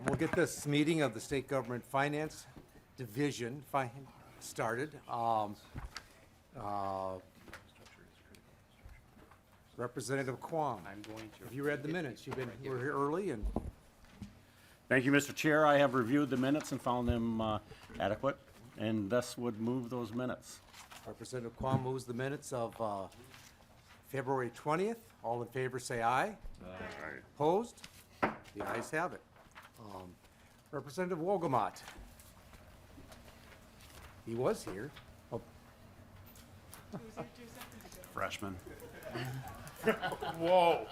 We'll get this meeting of the State Government Finance Division started. Representative Kwong, have you read the minutes? We're here early and Thank you, Mr. Chair. I have reviewed the minutes and found them adequate, and thus would move those minutes. Representative Kwong moves the minutes of February 20th. All in favor say aye. Aye. Opposed? The ayes have it. Representative Wolgamott. He was here. Oh, Freshman. Whoa.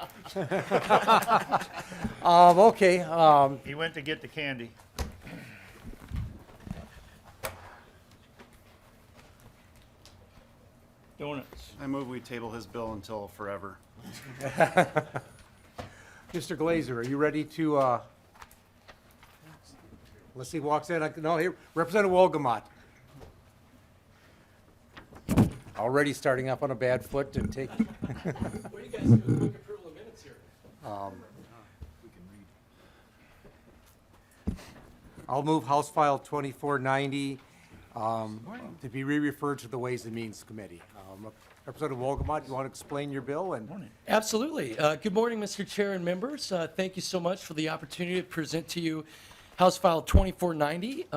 okay. He went to get the candy. Donuts. I move we table his bill until forever. Mr. Glazer, are you ready to, unless he walks in, no, here, Representative Wolgamott. Already starting off on a bad foot and taking. What are you guys doing? Quick approval of minutes here. I'll move House File 2490 to be re-referred to the Ways and Means Committee. Representative Wolgamott, you want to explain your bill? And Absolutely. Good morning, Mr. Chair and members. Thank you so much for the opportunity to present to you House File 2490,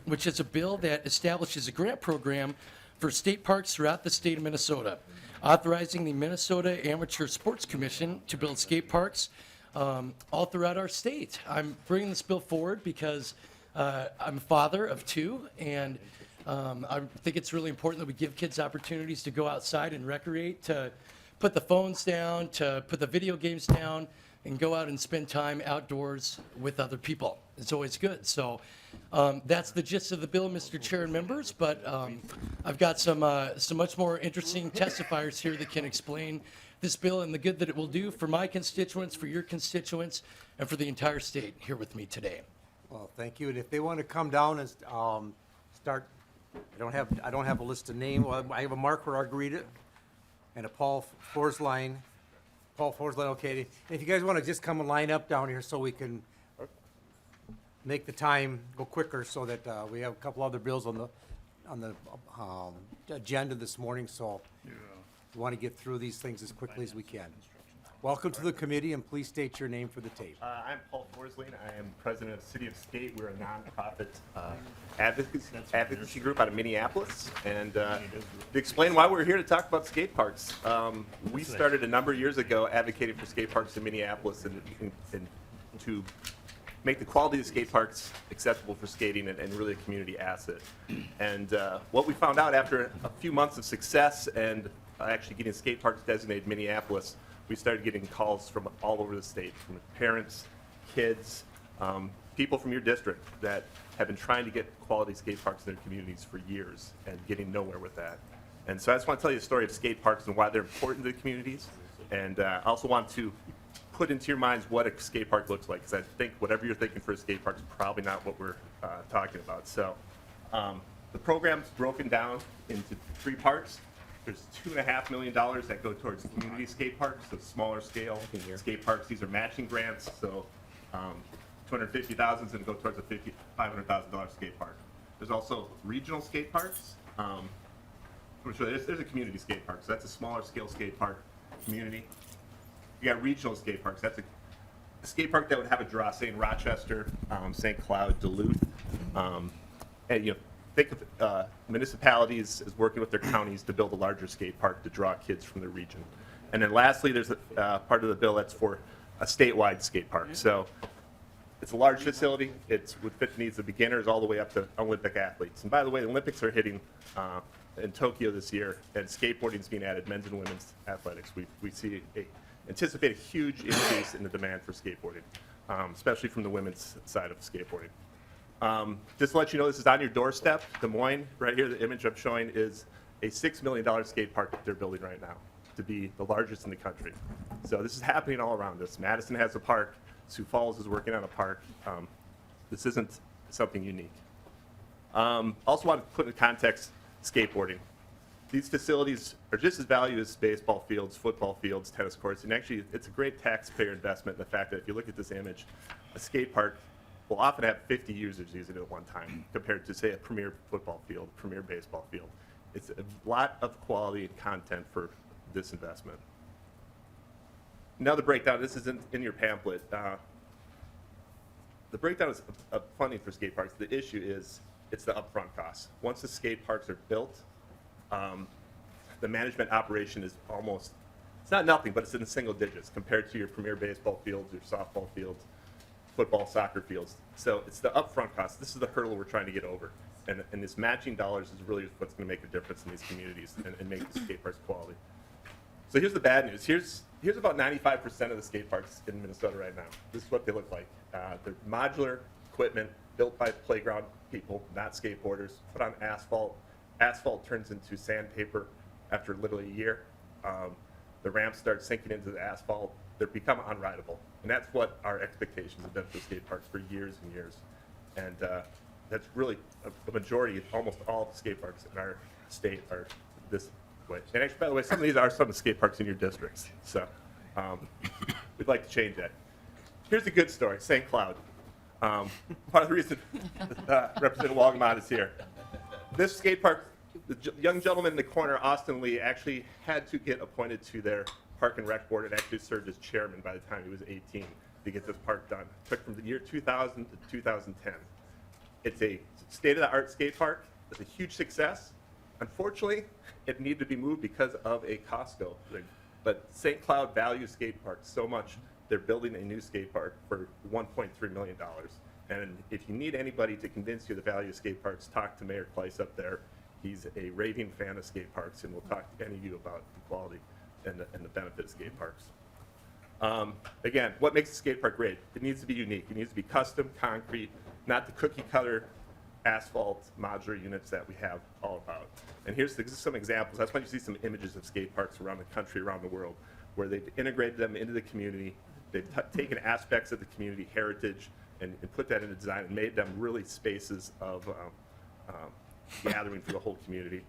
which is a bill that establishes a grant program for state parks throughout the state of Minnesota, authorizing the Minnesota Amateur Sports Commission to build skate parks all throughout our state. I'm bringing this bill forward because I'm a father of two, and I think it's really important that we give kids opportunities to go outside and recreate, to put the phones down, to put the video games down, and go out and spend time outdoors with other people. It's always good. So that's the gist of the bill, Mr. Chair and members, but I've got some much more interesting testifiers here that can explain this bill and the good that it will do for my constituents, for your constituents, and for the entire state here with me today. well, thank you. And if they want to come down and start, I don't have a list of names. Well, I have a marker. I'll read it, and a Paul Forsline. Okay. And if you guys want to just come and line up down here so we can make the time go quicker, so that we have a couple other bills on the agenda this morning. So we want to get through these things as quickly as we can. Welcome to the committee, and please state your name for the tape. I'm Paul Forsline. I am president of the City of Skate. We're a nonprofit advocacy group out of Minneapolis. And to explain why we're here to talk about skate parks, we started a number of years ago advocating for skate parks in Minneapolis and to make the quality of skate parks accessible for skating and really a community asset. And what we found out after a few months of success and actually getting skate parks designated in Minneapolis, we started getting calls from all over the state, from parents, kids, people from your district that have been trying to get quality skate parks in their communities for years and getting nowhere with that. And so I just want to tell you the story of skate parks and why they're important to the communities. And I also want to put into your minds what a skate park looks like, because I think whatever you're thinking for a skate park is probably not what we're talking about. So the program's broken down into 3 parts. There's $2.5 million that go towards community skate parks, so smaller scale skate parks. These are matching grants, so $250,000 is going to go towards a $500,000 skate park. There's also regional skate parks. I'm going to show you, there's a community skate park, so that's a smaller scale skate park community. You got regional skate parks. That's a skate park that would have a draw, say in Rochester, St. Cloud, Duluth, and think of municipalities as working with their counties to build a larger skate park to draw kids from the region. And then lastly, there's a part of the bill that's for a statewide skate park. So it's a large facility. It would fit the needs of beginners all the way up to Olympic athletes. And by the way, the Olympics are hitting in Tokyo this year, and skateboarding is being added, men's and women's athletics. We anticipate a huge increase in the demand for skateboarding, especially from the women's side of skateboarding. Just to let you know, this is on your doorstep. Des Moines, right here, the image I'm showing is a $6 million skate park that they're building right now to be the largest in the country. So this is happening all around us. Madison has a park. Sioux Falls is working on a park. This isn't something unique. Also want to put in context skateboarding. These facilities are just as valued as baseball fields, football fields, tennis courts, and actually it's a great taxpayer investment in the fact that if you look at this image, a skate park will often have 50 users using it at one time compared to, say, a premier football field, premier baseball field. It's a lot of quality and content for this investment. Another breakdown, this isn't in your pamphlet. The breakdown of funding for skate parks, the issue is it's the upfront costs. Once the skate parks are built, the management operation is almost, it's not nothing, but it's in the single digits compared to your premier baseball fields, your softball fields, football, soccer fields. So it's the upfront cost. This is the hurdle we're trying to get over. And this matching dollars is really what's going to make a difference in these communities and make the skate parks quality. So here's the bad news. Here's about 95% of the skate parks in Minnesota right now. This is what they look like. They're modular equipment built by playground people, not skateboarders, put on asphalt. Asphalt turns into sandpaper after literally a year. The ramps start sinking into the asphalt. They become unrideable. And that's what our expectations have been for skate parks for years and years. And that's really a majority, almost all the skate parks in our state are this way. And actually, by the way, some of these are some of the skate parks in your districts. So we'd like to change that. Here's a good story, St. Cloud. Part of the reason Representative Wolgamott is here. This skate park, the young gentleman in the corner, Austin Lee, actually had to get appointed to their Park and Rec Board and actually served as chairman by the time he was 18 to get this park done. It took from the year 2000 to 2010. It's a state-of-the-art skate park. It's a huge success. Unfortunately, it needed to be moved because of a Costco thing. But St. Cloud values skate parks so much, they're building a new skate park for $1.3 million. And if you need anybody to convince you the value of skate parks, talk to Mayor Kleiss up there. He's a raving fan of skate parks, and we'll talk to any of you about the quality and the benefit of skate parks. Again, what makes a skate park great? It needs to be unique. It needs to be custom, concrete, not the cookie cutter asphalt modular units that we have all about. And here's some examples. That's why you see some images of skate parks around the country, around the world, where they've integrated them into the community. They've taken aspects of the community heritage and put that into design and made them really spaces of gathering for the whole community.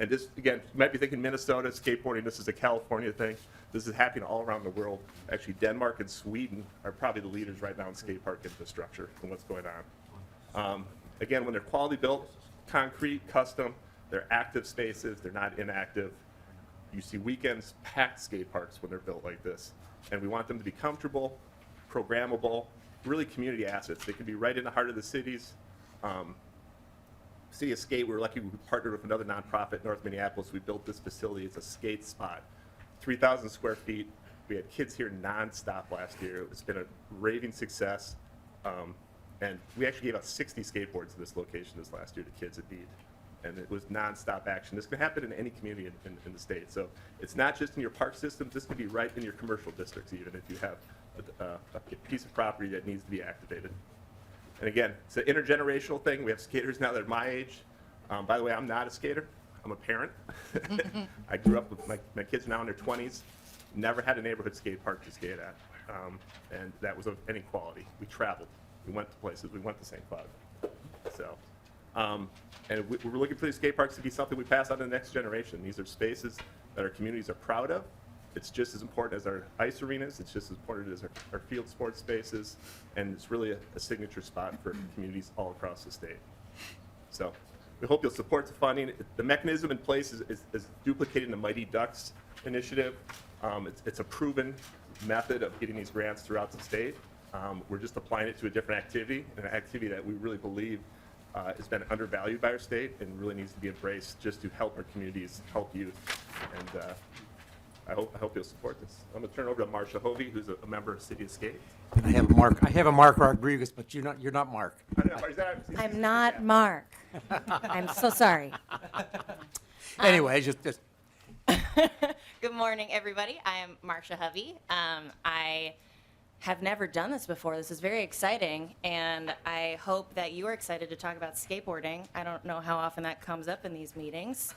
And this, again, you might be thinking Minnesota, skateboarding, this is a California thing. This is happening all around the world. Actually, Denmark and Sweden are probably the leaders right now in skate park infrastructure and what's going on. Again, when they're quality built, concrete, custom, they're active spaces, they're not inactive. You see weekends packed skate parks when they're built like this. And we want them to be comfortable, programmable, really community assets. They can be right in the heart of the cities. City of Skate, we were lucky we partnered with another nonprofit, North Minneapolis. We built this facility. It's a skate spot, 3,000 square feet. We had kids here nonstop last year. It's been a raving success. And we actually gave out 60 skateboards to this location this last year to kids at Bede. And it was nonstop action. This can happen in any community in the state. So it's not just in your park systems. This can be right in your commercial districts even if you have a piece of property that needs to be activated. And again, it's an intergenerational thing. We have skaters now that are my age. By the way, I'm not a skater. I'm a parent. I grew up with my kids are now in their 20s. Never had a neighborhood skate park to skate at. And that was of any quality. We traveled. We went to places. We went to St. Cloud. So, and we're looking for these skate parks to be something we pass on to the next generation. These are spaces that our communities are proud of. It's just as important as our ice arenas. It's just as important as our field sports spaces. And it's really a signature spot for communities all across the state. So we hope you'll support the funding. The mechanism in place is duplicating the Mighty Ducks initiative. It's a proven method of getting these grants throughout the state. We're just applying it to a different activity, an activity that we really believe has been undervalued by our state and really needs to be embraced just to help our communities, help youth. And I hope you'll support this. I'm going to turn it over to Marcia Hovey, who's a member of City of Skate. I have a Mark Rodriguez, but you're not Mark. I'm not Mark. I'm so sorry. Anyway, just Good morning, everybody. I am Marcia Hovey. I have never done this before. This is very exciting, and I hope that you are excited to talk about skateboarding. I don't know how often that comes up in these meetings.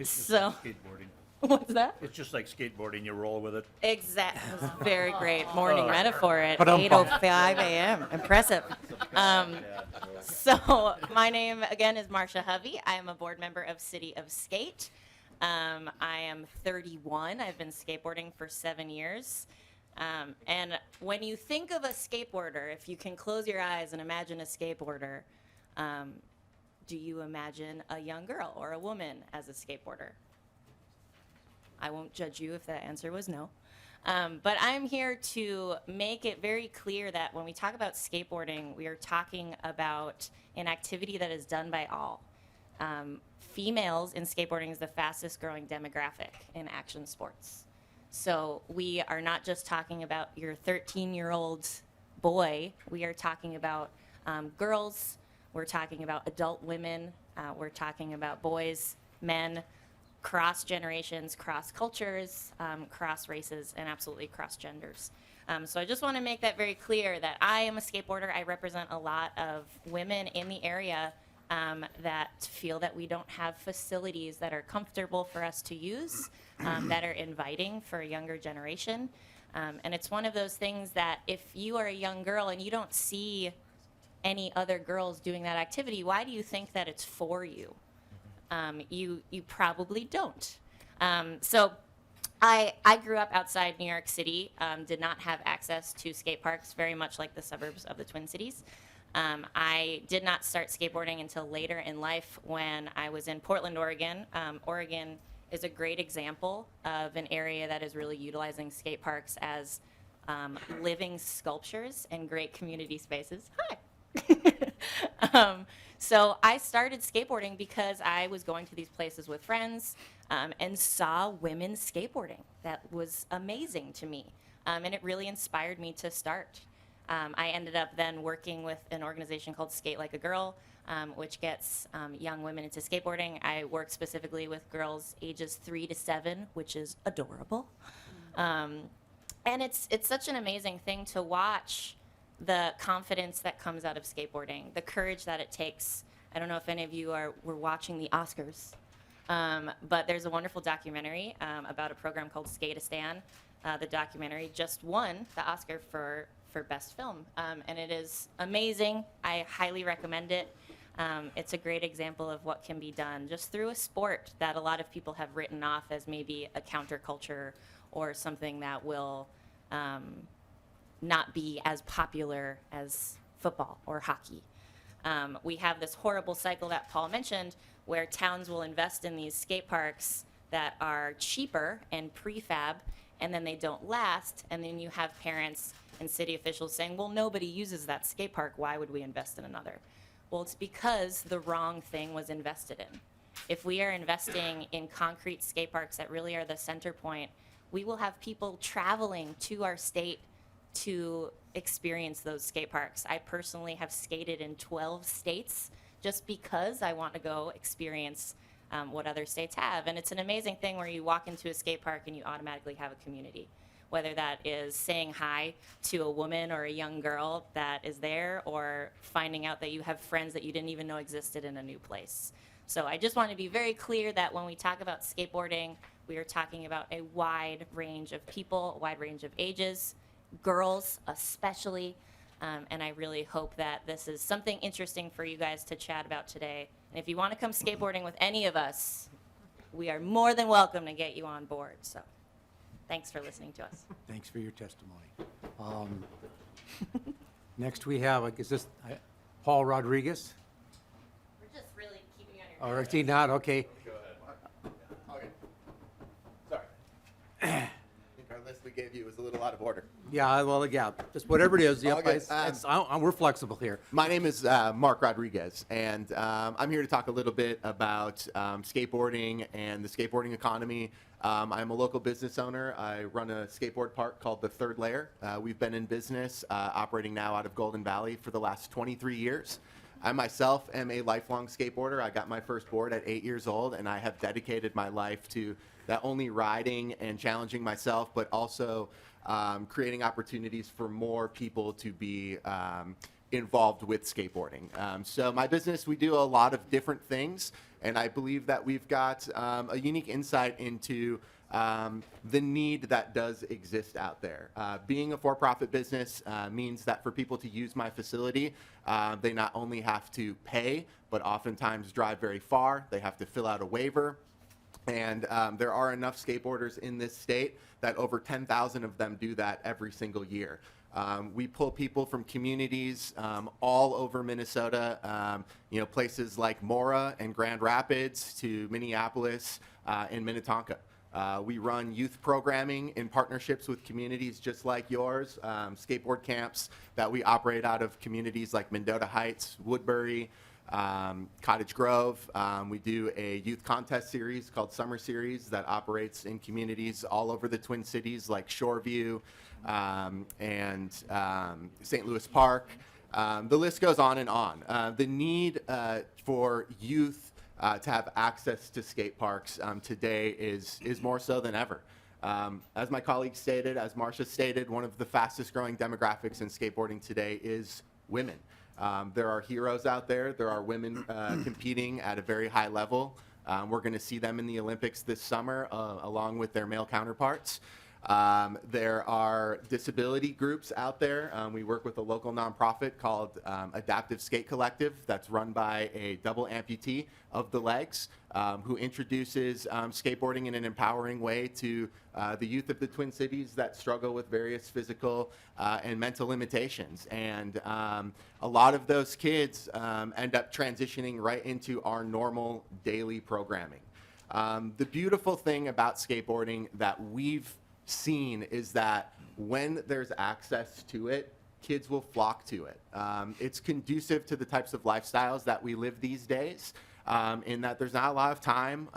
So, Skateboarding. what's that? It's just like skateboarding. You roll with it. Exactly. Very great morning metaphor at But 8:05 a.m. Impressive. So my name, again, is Marcia Hovey. I am a board member of City of Skate. I am 31. I've been skateboarding for 7 years. And when you think of a skateboarder, if you can close your eyes and imagine a skateboarder, do you imagine a young girl or a woman as a skateboarder? I won't judge you if that answer was no. But I'm here to make it very clear that when we talk about skateboarding, we are talking about an activity that is done by all. Females in skateboarding is the fastest growing demographic in action sports. So we are not just talking about your 13-year-old boy. We are talking about girls. We're talking about adult women. We're talking about boys, men, cross generations, cross cultures, cross races, and absolutely cross genders. So I just want to make that very clear that I am a skateboarder. I represent a lot of women in the area that feel that we don't have facilities that are comfortable for us to use, that are inviting for a younger generation. And it's one of those things that if you are a young girl and you don't see any other girls doing that activity, why do you think that it's for you? You probably don't. So I grew up outside New York City, did not have access to skate parks, very much like the suburbs of the Twin Cities. I did not start skateboarding until later in life when I was in Portland, Oregon. Oregon is a great example of an area that is really utilizing skate parks as living sculptures and great community spaces. Hi. So I started skateboarding because I was going to these places with friends and saw women skateboarding. That was amazing to me, and it really inspired me to start. I ended up then working with an organization called Skate Like a Girl, which gets young women into skateboarding. I work specifically with girls ages 3 to 7, which is adorable. And it's such an amazing thing to watch the confidence that comes out of skateboarding, the courage that it takes. I don't know if any of you were watching the Oscars, but there's a wonderful documentary about a program called Skate-A-Stan. The documentary just won the Oscar for Best Film, and it is amazing. I highly recommend it. It's a great example of what can be done just through a sport that a lot of people have written off as maybe a counterculture or something that will not be as popular as football or hockey. We have this horrible cycle that Paul mentioned where towns will invest in these skate parks that are cheaper and prefab, and then they don't last, and then you have parents and city officials saying, well, nobody uses that skate park, why would we invest in another? Well, it's because the wrong thing was invested in. If we are investing in concrete skate parks that really are the center point, we will have people traveling to our state to experience those skate parks. I personally have skated in 12 states just because I want to go experience what other states have. And it's an amazing thing where you walk into a skate park and you automatically have a community, whether that is saying hi to a woman or a young girl that is there, or finding out that you have friends that you didn't even know existed in a new place. So I just want to be very clear that when we talk about skateboarding, we are talking about a wide range of people, a wide range of ages, girls especially, and I really hope that this is something interesting for you guys to chat about today. And if you want to come skateboarding with any of us, we are more than welcome to get you on board. So thanks for listening to us. Thanks for your testimony. Next we have, is this Paul Rodriguez? We're just really keeping on your Or is he not? Okay. Go ahead. Okay. Sorry. I think our list we gave you was a little out of order. Yeah, well, yeah, just whatever it is. Yep, Okay, we're flexible here. My name is Mark Rodriguez, and I'm here to talk a little bit about skateboarding and the skateboarding economy. I'm a local business owner. I run a skateboard park called The Third Layer. We've been in business, operating now out of Golden Valley for the last 23 years. I myself am a lifelong skateboarder. I got my first board at 8 years old, and I have dedicated my life to not only riding and challenging myself, but also creating opportunities for more people to be involved with skateboarding. So my business, we do a lot of different things, and I believe that we've got a unique insight into the need that does exist out there. Being a for-profit business means that for people to use my facility, they not only have to pay, but oftentimes drive very far. They have to fill out a waiver. And there are enough skateboarders in this state that over 10,000 of them do that every single year. We pull people from communities all over Minnesota, places like Mora and Grand Rapids to Minneapolis and Minnetonka. We run youth programming in partnerships with communities just like yours, skateboard camps that we operate out of communities like Mendota Heights, Woodbury, Cottage Grove. We do a youth contest series called Summer Series that operates in communities all over the Twin Cities like Shoreview and St. Louis Park. The list goes on and on. The need for youth to have access to skate parks today is more so than ever. As my colleague stated, as Marcia stated, one of the fastest growing demographics in skateboarding today is women. There are heroes out there. There are women competing at a very high level. We're going to see them in the Olympics this summer along with their male counterparts. There are disability groups out there. We work with a local nonprofit called Adaptive Skate Collective that's run by a double amputee of the legs who introduces skateboarding in an empowering way to the youth of the Twin Cities that struggle with various physical and mental limitations. And a lot of those kids end up transitioning right into our normal daily programming. The beautiful thing about skateboarding that we've seen is that when there's access to it, kids will flock to it. It's conducive to the types of lifestyles that we live these days, in that there's not a lot of time.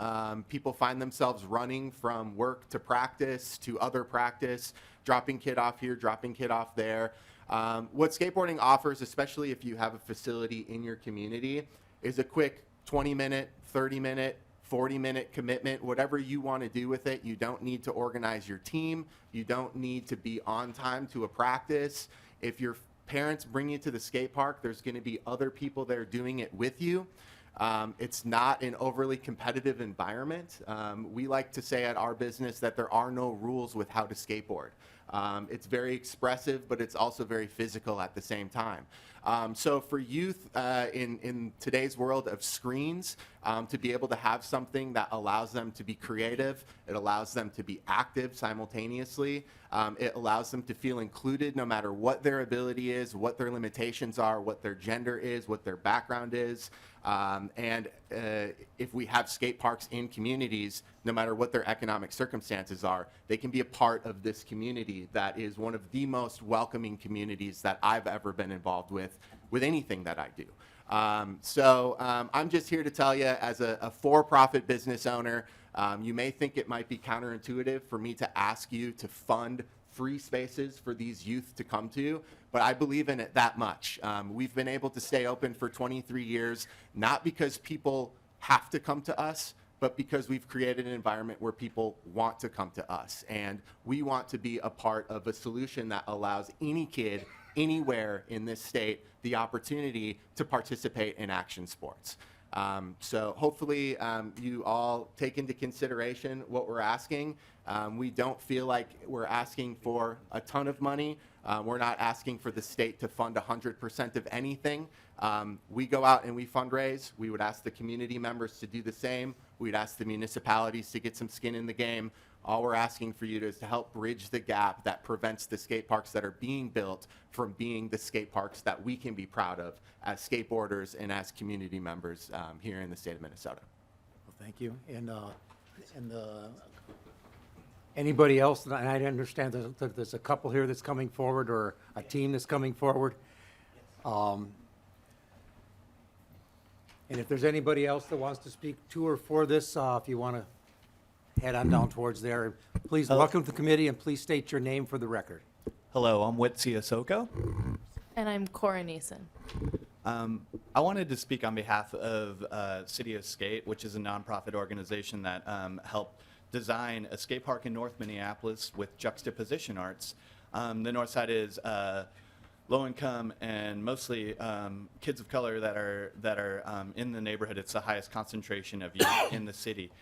People find themselves running from work to practice to other practice, dropping kid off here, dropping kid off there. What skateboarding offers, especially if you have a facility in your community, is a quick 20-minute, 30-minute, 40-minute commitment, whatever you want to do with it. You don't need to organize your team. You don't need to be on time to a practice. If your parents bring you to the skate park, there's going to be other people there doing it with you. It's not an overly competitive environment. We like to say at our business that there are no rules with how to skateboard. It's very expressive, but it's also very physical at the same time. So for youth in today's world of screens, to be able to have something that allows them to be creative, it allows them to be active simultaneously, it allows them to feel included no matter what their ability is, what their limitations are, what their gender is, what their background is. And if we have skate parks in communities, no matter what their economic circumstances are, they can be a part of this community that is one of the most welcoming communities that I've ever been involved with anything that I do. So I'm just here to tell you, as a for-profit business owner, you may think it might be counterintuitive for me to ask you to fund free spaces for these youth to come to, but I believe in it that much. We've been able to stay open for 23 years, not because people have to come to us, but because we've created an environment where people want to come to us. And we want to be a part of a solution that allows any kid anywhere in this state the opportunity to participate in action sports. So hopefully you all take into consideration what we're asking. We don't feel like we're asking for a ton of money. We're not asking for the state to fund 100% of anything. We go out and we fundraise. We would ask the community members to do the same. We'd ask the municipalities to get some skin in the game. All we're asking for you is to help bridge the gap that prevents the skate parks that are being built from being the skate parks that we can be proud of as skateboarders and as community members here in the state of Minnesota. Well, thank you. And anybody else, and I understand that there's a couple here that's coming forward or a team that's coming forward. And if there's anybody else that wants to speak to or for this, if you want to head on down towards there, please welcome to the committee and please state your name for the record. Hello, I'm Witsi Asoko. And I'm Cora Neeson. I wanted to speak on behalf of City of Skate, which is a nonprofit organization that helped design a skate park in North Minneapolis with juxtaposition arts. The north side is low income and mostly kids of color that are in the neighborhood. It's the highest concentration of youth in the city.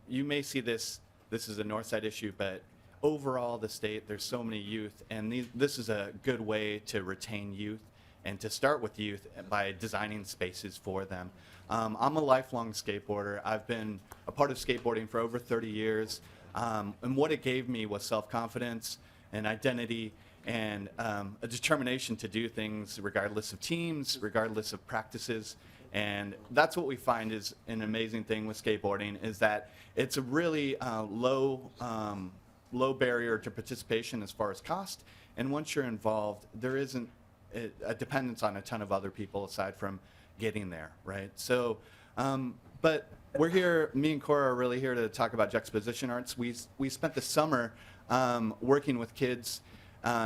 You may see this is a north side issue, but overall the state, there's so many youth, and this is a good way to retain youth and to start with youth by designing spaces for them. I'm a lifelong skateboarder. I've been a part of skateboarding for over 30 years, and what it gave me was self-confidence and identity and a determination to do things regardless of teams, regardless of practices. And that's what we find is an amazing thing with skateboarding, is that it's a really low barrier to participation as far as cost. And once you're involved, there isn't a dependence on a ton of other people aside from getting there, right? So, but we're here, me and Cora are really here to talk about juxtaposition arts. We spent the summer working with kids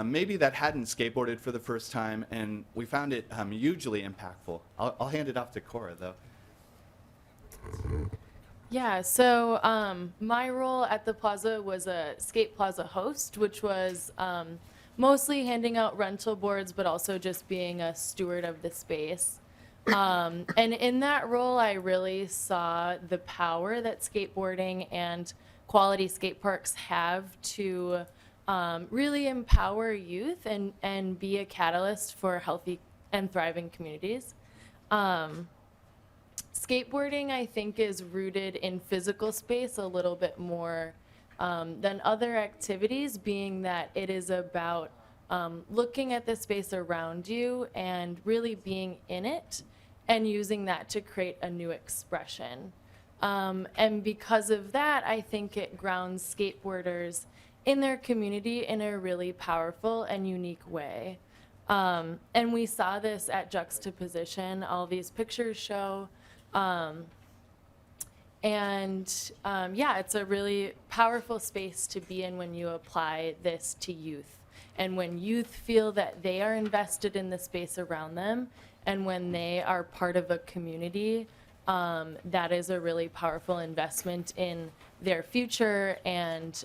maybe that hadn't skateboarded for the first time, and we found it hugely impactful. I'll hand it off to Cora, though. Yeah, so my role at the plaza was a skate plaza host, which was mostly handing out rental boards, but also just being a steward of the space. And in that role, I really saw the power that skateboarding and quality skate parks have to really empower youth and be a catalyst for healthy and thriving communities. Skateboarding, I think, is rooted in physical space a little bit more than other activities, being that it is about looking at the space around you and really being in it and using that to create a new expression. And because of that, I think it grounds skateboarders in their community in a really powerful and unique way. And we saw this at Juxtaposition. All these pictures show. Yeah, it's a really powerful space to be in when you apply this to youth. And when youth feel that they are invested in the space around them, and when they are part of a community, that is a really powerful investment in their future and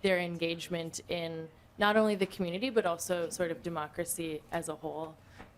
their engagement in not only the community, but also sort of democracy as a whole.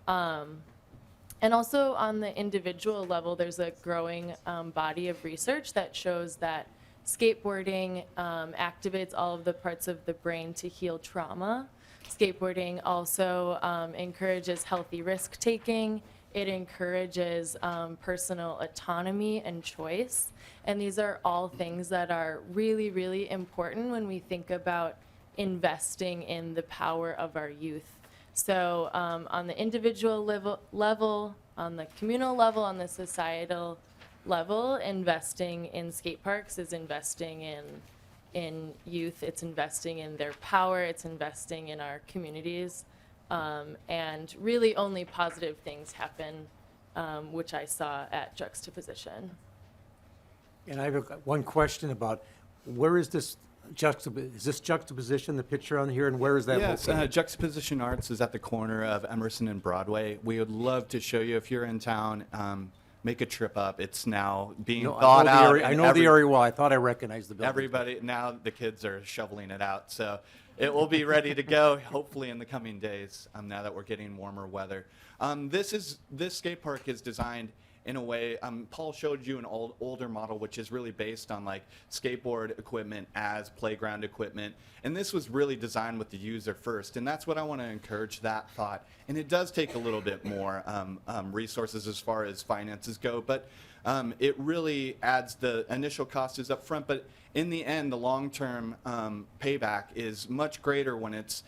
And also on the individual level, there's a growing body of research that shows that skateboarding activates all of the parts of the brain to heal trauma. Skateboarding also encourages healthy risk-taking. It encourages personal autonomy and choice. And these are all things that are really, really important when we think about investing in the power of our youth. So on the individual level, on the communal level, on the societal level, investing in skate parks is investing in youth. It's investing in their power. It's investing in our communities. And really only positive things happen, which I saw at Juxtaposition. And I have one question about, where is this juxtaposition, the picture on here, and where is that Yes, located? Juxtaposition Arts is at the corner of Emerson and Broadway. We would love to show you if you're in town. Make a trip up. It's now being No, thought out. I and know the area well. I thought I recognized the building. Everybody, now the kids are shoveling it out. So it will be ready to go, hopefully in the coming days, now that we're getting warmer weather. This skate park is designed in a way, Paul showed you an older model, which is really based on like skateboard equipment as playground equipment. And this was really designed with the user first. And that's what I want to encourage, that thought. And it does take a little bit more resources as far as finances go, but it really adds, the initial cost is up front, but in the end, the long-term payback is much greater when it's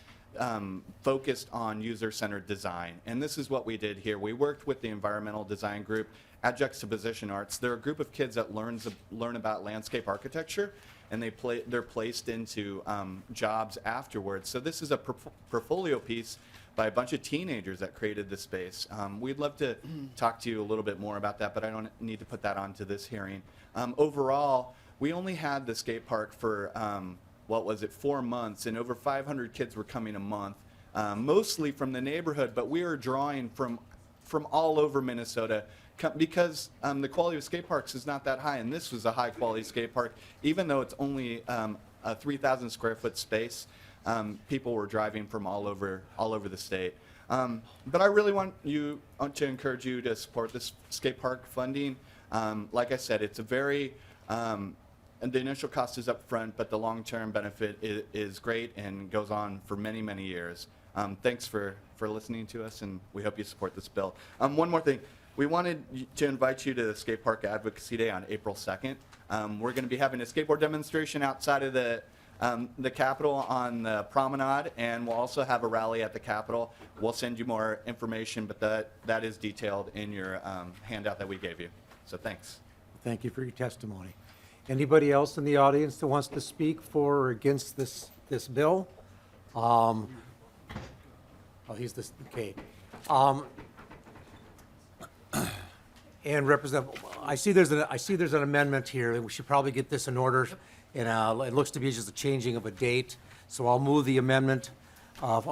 focused on user-centered design. And this is what we did here. We worked with the environmental design group at Juxtaposition Arts. They're a group of kids that learn about landscape architecture, and they're placed into jobs afterwards. So this is a portfolio piece by a bunch of teenagers that created the space. We'd love to talk to you a little bit more about that, but I don't need to put that onto this hearing. Overall, we only had the skate park for 4 months, and over 500 kids were coming a month, mostly from the neighborhood, but we were drawing from all over Minnesota because the quality of skate parks is not that high, and this was a high quality skate park. Even though it's only a 3,000 square foot space, people were driving from all over the state. But I really want to encourage you to support this skate park funding. Like I said, it's a very and the initial cost is up front, but the long-term benefit is great and goes on for many, many years. Thanks for listening to us, and we hope you support this bill. One more thing. We wanted to invite you to the Skate Park Advocacy Day on April 2nd. We're going to be having a skateboard demonstration outside of the Capitol on the promenade, and we'll also have a rally at the Capitol. We'll send you more information, but that is detailed in your handout that we gave you. So thanks. Thank you for your testimony. Anybody else in the audience that wants to speak for or against this bill? Oh, he's this, okay. And Representative, I see there's an amendment here, and we should probably get this in order. And it looks to be just a changing of a date. So I'll move the amendment of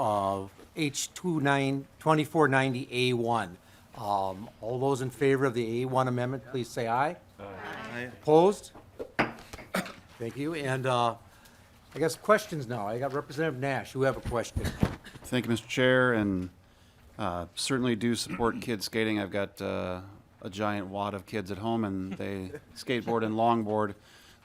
H2490A1. All those in favor of the A1 amendment, please say aye. Aye. Opposed? Thank you. And I guess questions now. I got Representative Nash. You have a question. Thank you, Mr. Chair, and certainly do support kids skating. I've got a giant wad of kids at home, and they skateboard and longboard.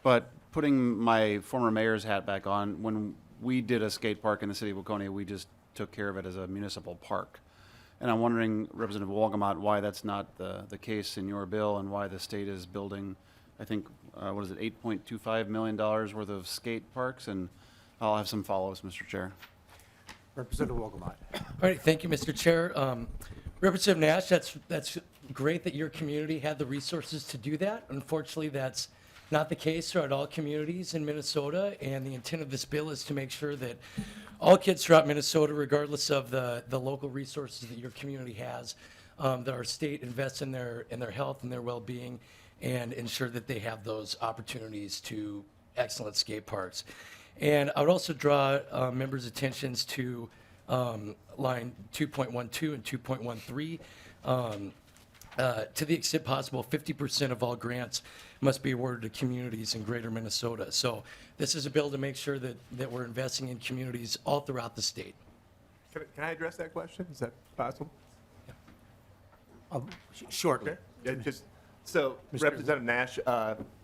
But putting my former mayor's hat back on, when we did a skate park in the city of Waconia, we just took care of it as a municipal park. And I'm wondering, Representative Wolgamott, why that's not the case in your bill, and why the state is building, I think, what is it, $8.25 million worth of skate parks? And I'll have some follow-ups, Mr. Chair. Representative Wolgamott. All right, thank you, Mr. Chair. Representative Nash, that's great that your community had the resources to do that. Unfortunately, that's not the case throughout all communities in Minnesota, and the intent of this bill is to make sure that all kids throughout Minnesota, regardless of the local resources that your community has, that our state invests in their health and their well-being, and ensure that they have those opportunities to excellent skate parks. And I would also draw members' attentions to line 2.12 and 2.13. To the extent possible, 50% of all grants must be awarded to communities in greater Minnesota. So this is a bill to make sure that we're investing in communities all throughout the state. Can I address that question? Is that possible? Shortly. Yeah, so Mr. Representative Nash,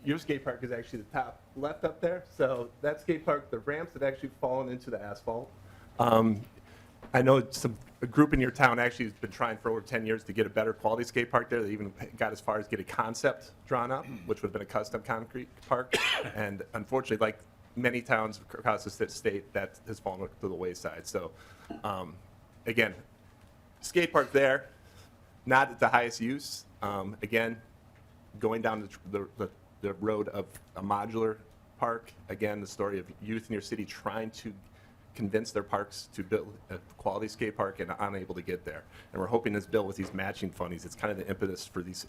your skate park is actually the top left up there. So that skate park, the ramps have actually fallen into the asphalt. I know a group in your town actually has been trying for over 10 years to get a better quality skate park there. They even got as far as get a concept drawn up, which would have been a custom concrete park. And unfortunately, like many towns across the state, that has fallen to the wayside. So again, skate park there, not at the highest use. Again, going down the road of a modular park. Again, the story of youth in your city trying to convince their parks to build a quality skate park and unable to get there. And we're hoping this bill with these matching fundings, it's kind of the impetus for these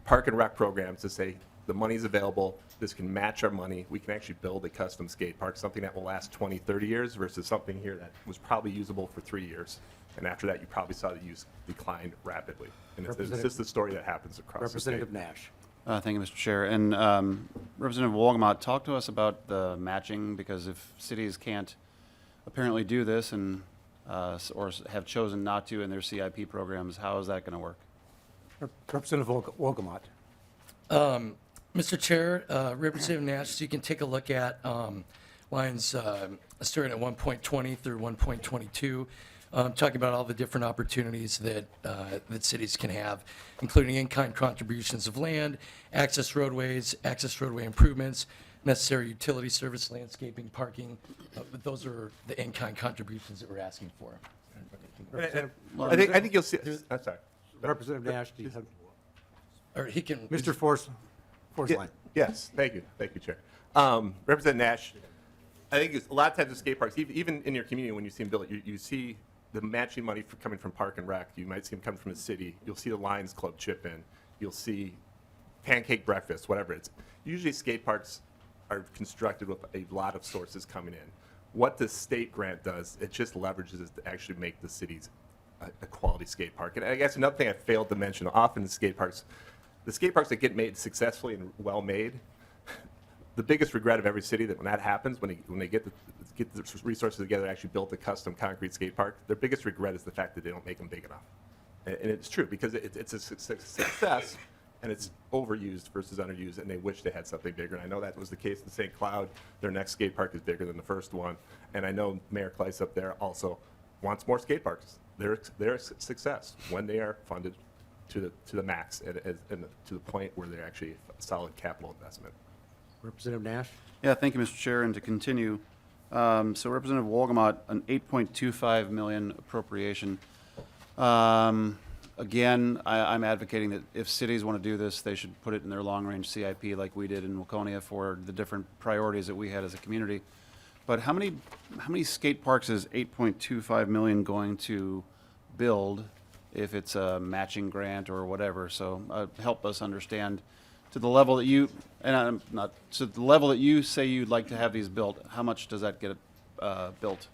park and rec programs to say the money's available, this can match our money, we can actually build a custom skate park, something that will last 20, 30 years versus something here that was probably usable for 3 years. And after that, you probably saw the use decline rapidly. And it's just the story that happens across the state. Representative Nash. Thank you, Mr. Chair. And Representative Wolgamott, talk to us about the matching, because if cities can't apparently do this and or have chosen not to in their CIP programs, how is that going to work? Representative Wolgamott. Mr. Chair, Representative Nash, so you can take a look at lines starting at 1.20 through 1.22, talking about all the different opportunities that cities can have, including in-kind contributions of land, access roadway improvements, necessary utility service, landscaping, parking. Those are the in-kind contributions that we're asking for. I think you'll see. I'm sorry. Representative Nash, do you have, Or he can. Mr. Forsline. Yes, thank you, Chair. Representative Nash, I think a lot of times the skate parks, even in your community, when you see them built, you see the matching money coming from Park and Rec. You might see them coming from the city. You'll see the Lions Club chip in. You'll see pancake breakfast, whatever it's. Usually skate parks are constructed with a lot of sources coming in. What the state grant does, it just leverages it to actually make the cities a quality skate park. And I guess another thing I failed to mention, often the skate parks that get made successfully and well made, the biggest regret of every city that when that happens, when they get the resources together to actually build a custom concrete skate park, their biggest regret is the fact that they don't make them big enough. And it's true, because it's a success, and it's overused versus underused, and they wish they had something bigger. And I know that was the case in St. Cloud. Their next skate park is bigger than the first one. And I know Mayor Kleiss up there also wants more skate parks. They're a success when they are funded to the max and to the point where they're actually a solid capital investment. Representative Nash? Yeah, thank you, Mr. Chair, and to continue, so Representative Wolgamott, an $8.25 million appropriation. Again, I'm advocating that if cities want to do this, they should put it in their long-range CIP like we did in Waconia for the different priorities that we had as a community. But how many skate parks is $8.25 million going to build if it's a matching grant or whatever? So help us understand to the level that you, and I'm not, so the level that you say you'd like to have these built, how much does that get built?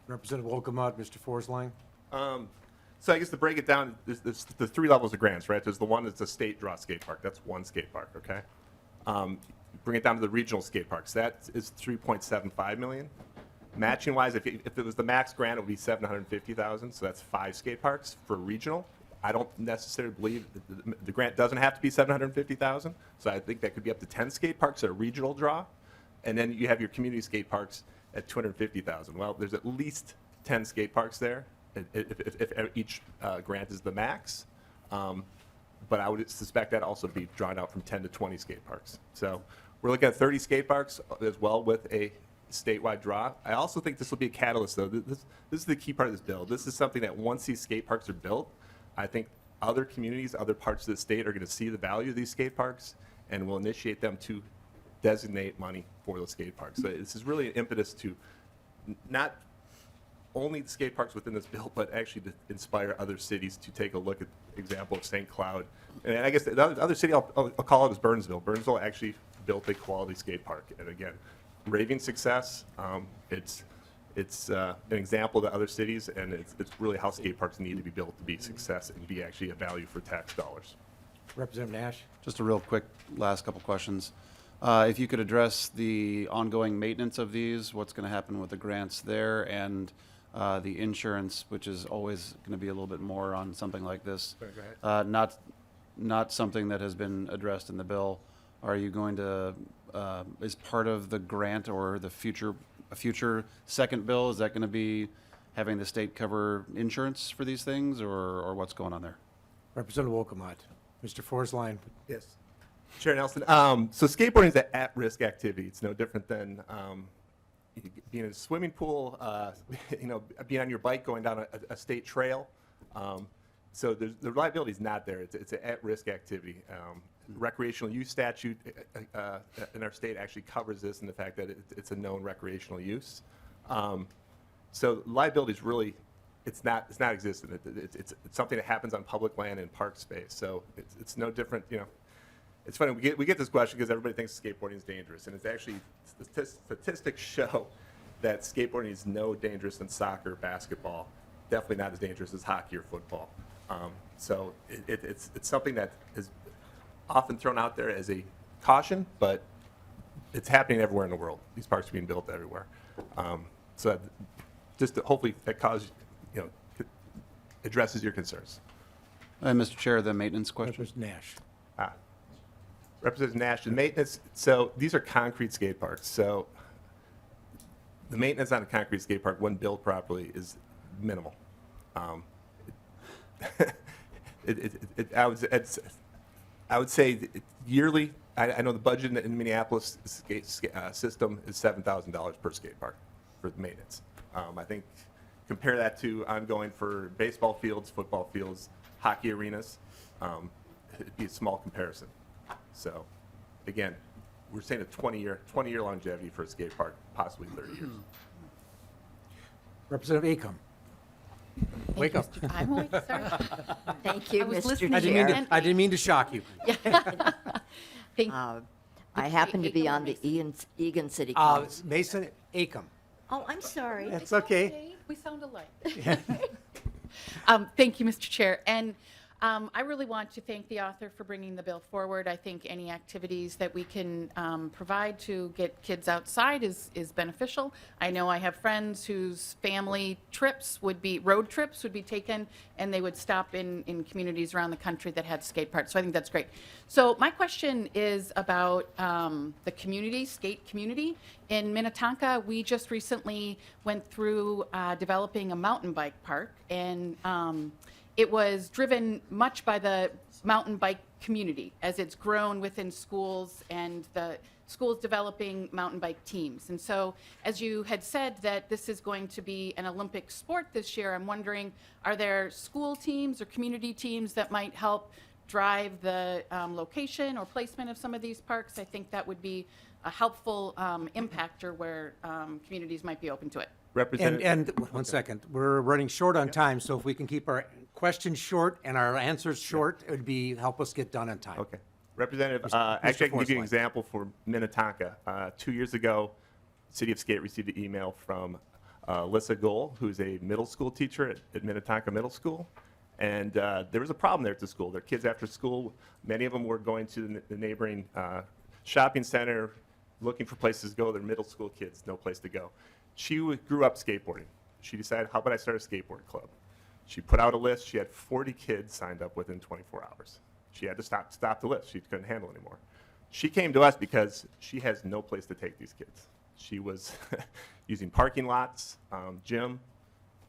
Representative Wolgamott, Mr. Forsline? So I guess to break it down, there's the three levels of grants, right? There's the one that's a state draw skate park. That's one skate park, okay? Bring it down to the regional skate parks. That is $3.75 million. Matching wise, if it was the max grant, it would be $750,000. So that's 5 skate parks for regional. I don't necessarily believe the grant doesn't have to be $750,000. So I think that could be up to 10 skate parks at a regional draw, and then you have your community skate parks at $250,000. Well, there's at least 10 skate parks there if each grant is the max. But I would suspect that also be drawn out from 10 to 20 skate parks. So we're looking at 30 skate parks as well with a statewide draw. I also think this will be a catalyst, though. This is the key part of this bill. This is something that once these skate parks are built, I think other communities, other parts of the state are going to see the value of these skate parks and will initiate them to designate money for those skate parks. So this is really an impetus to not only the skate parks within this bill, but actually to inspire other cities to take a look at the example of St. Cloud. And I guess the other city I'll call it is Burnsville. Burnsville actually built a quality skate park. And again, raving success. It's an example to other cities, and it's really how skate parks need to be built to be a success and be actually a value for tax dollars. Representative Nash? Just a real quick last couple questions. If you could address the ongoing maintenance of these, what's going to happen with the grants there, and the insurance, which is always going to be a little bit more on something like this. Sorry, go ahead. Not something that has been addressed in the bill. Are you going to, is part of the grant or a future second bill, is that going to be having the state cover insurance for these things, or what's going on there? Representative Wolgamott. Mr. Forsline? Yes. Chair Nelson. So skateboarding is an at-risk activity. It's no different than being in a swimming pool, being on your bike going down a state trail. So the liability is not there. It's an at-risk activity. Recreational use statute in our state actually covers this in the fact that it's a known recreational use. So liability is really, it's not existent. It's something that happens on public land and park space. So it's no different. It's funny, we get this question because everybody thinks skateboarding is dangerous, and it's actually, statistics show that skateboarding is no dangerous than soccer, basketball, definitely not as dangerous as hockey or football. So it's something that is often thrown out there as a caution, but it's happening everywhere in the world. These parks are being built everywhere. So just hopefully that addresses your concerns. Mr. Chair, the maintenance question. Representative Nash? Representative Nash, the maintenance, so these are concrete skate parks. So the maintenance on a concrete skate park, when built properly, is minimal. I would say yearly, I know the budget in Minneapolis skate system is $7,000 per skate park for the maintenance. I think compare that to ongoing for baseball fields, football fields, hockey arenas, it'd be a small comparison. So, again, we're saying a 20-year longevity for a skate park, possibly 30 years. Representative Acom? Wake up. I'm awake, sorry. Thank you, I was Mr. listening I Chair. didn't mean to shock you. Thank, I happen to be on the Egan City Council. Mason Acom. Oh, I'm sorry. That's okay. we sound alike. Thank you, Mr. Chair. And I really want to thank the author for bringing the bill forward. I think any activities that we can provide to get kids outside is beneficial. I know I have friends whose family trips would be, road trips would be taken, and they would stop in communities around the country that had skate parks. So I think that's great. So my question is about the community, skate community. In Minnetonka, we just recently went through developing a mountain bike park, and it was driven much by the mountain bike community as it's grown within schools and the schools developing mountain bike teams. And so, as you had said that this is going to be an Olympic sport this year, I'm wondering, are there school teams or community teams that might help drive the location or placement of some of these parks? I think that would be a helpful impactor where communities might be open to it. Representative. And 1 second, we're running short on time, so if we can keep our questions short and our answers short, it would be, help us get done on time. Okay. Representative, Mr. actually, I can give you an Forsline. example for Minnetonka. 2 years ago, City of Skate received an email from Alyssa Gohl, who's a middle school teacher at Minnetonka Middle School. And there was a problem there at the school. Their kids after school, many of them were going to the neighboring shopping center, looking for places to go. Their middle school kids, no place to go. She grew up skateboarding. She decided, how about I start a skateboard club? She put out a list. She had 40 kids signed up within 24 hours. She had to stop the list. She couldn't handle it anymore. She came to us because she has no place to take these kids. She was using parking lots, gym,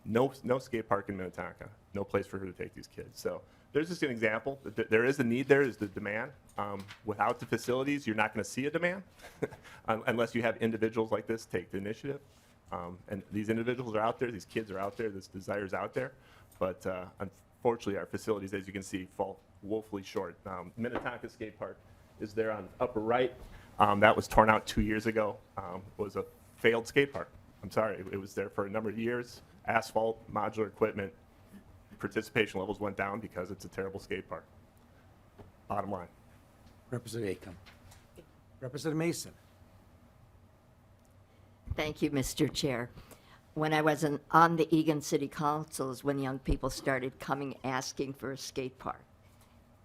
no skate park in Minnetonka, no place for her to take these kids. So there's just an example. There is a need, there is the demand. Without the facilities, you're not going to see a demand unless you have individuals like this take the initiative. And these individuals are out there, these kids are out there, this desire is out there. But unfortunately, our facilities, as you can see, fall woefully short. Minnetonka Skate Park is there on upper right. That was torn out 2 years ago. Was a failed skate park. I'm sorry, it was there for a number of years. Asphalt, modular equipment, participation levels went down because it's a terrible skate park. Bottom line. Representative Acom. Representative Mason. Thank you, Mr. Chair. When I was on the Egan City Council is when young people started coming asking for a skate park.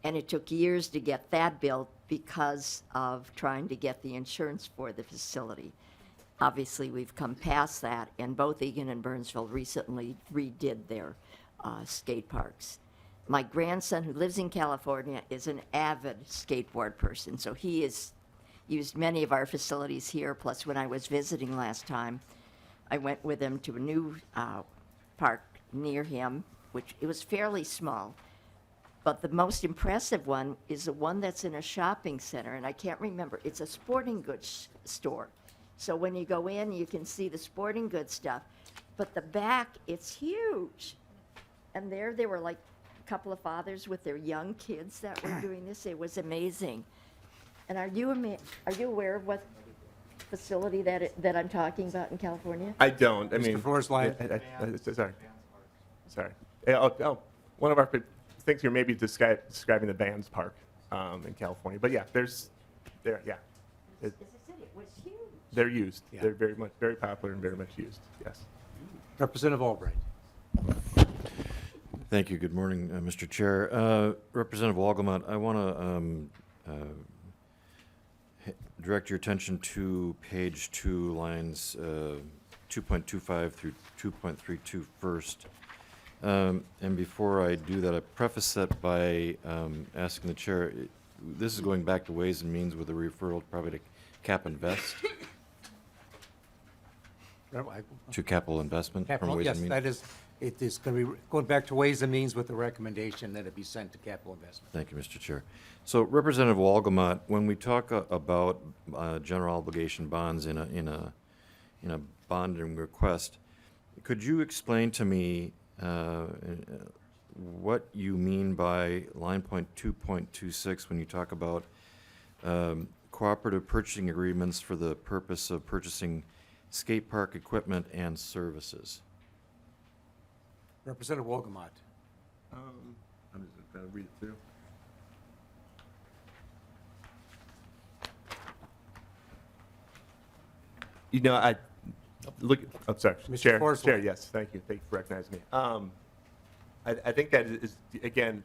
And it took years to get that built because of trying to get the insurance for the facility. Obviously, we've come past that, and both Egan and Burnsville recently redid their skate parks. My grandson, who lives in California, is an avid skateboard person, so he has used many of our facilities here. Plus, when I was visiting last time, I went with him to a new park near him, which it was fairly small. But the most impressive one is the one that's in a shopping center, and I can't remember. It's a sporting goods store. So when you go in, you can see the sporting goods stuff. But the back, it's huge. And there were like a couple of fathers with their young kids that were doing this. It was amazing. And are you aware of what facility that I'm talking about in California? I don't. I mean, Forsline. Sorry. One of our things here may be describing the Vans Park in California. But yeah, yeah. As I said, it was huge. They're used. Yeah. They're very popular and very much used. Yes. Representative Albright. Thank you. Good morning, Mr. Chair. Representative Wolgamott, I want to direct your attention to page 2, lines 2.25 through 2.32 first. And before I do that, I preface that by asking the chair, this is going back to Ways and Means with a referral probably to cap and vest, to capital investment from Ways Yes, and Means. that is, it is going to be going back to Ways and Means with the recommendation that it be sent to capital investment. Thank you, Mr. Chair. So Representative Wolgamott, when we talk about general obligation bonds in a bonding request, could you explain to me what you mean by line point 2.26 when you talk about cooperative purchasing agreements for the purpose of purchasing skate park equipment and services? Representative Wolgamott. I'm just going to read it through. You know, I look. Oh, sorry, Mr. Chair. Forsland. Chair, yes, thank you. Thank you for recognizing me. I think that is again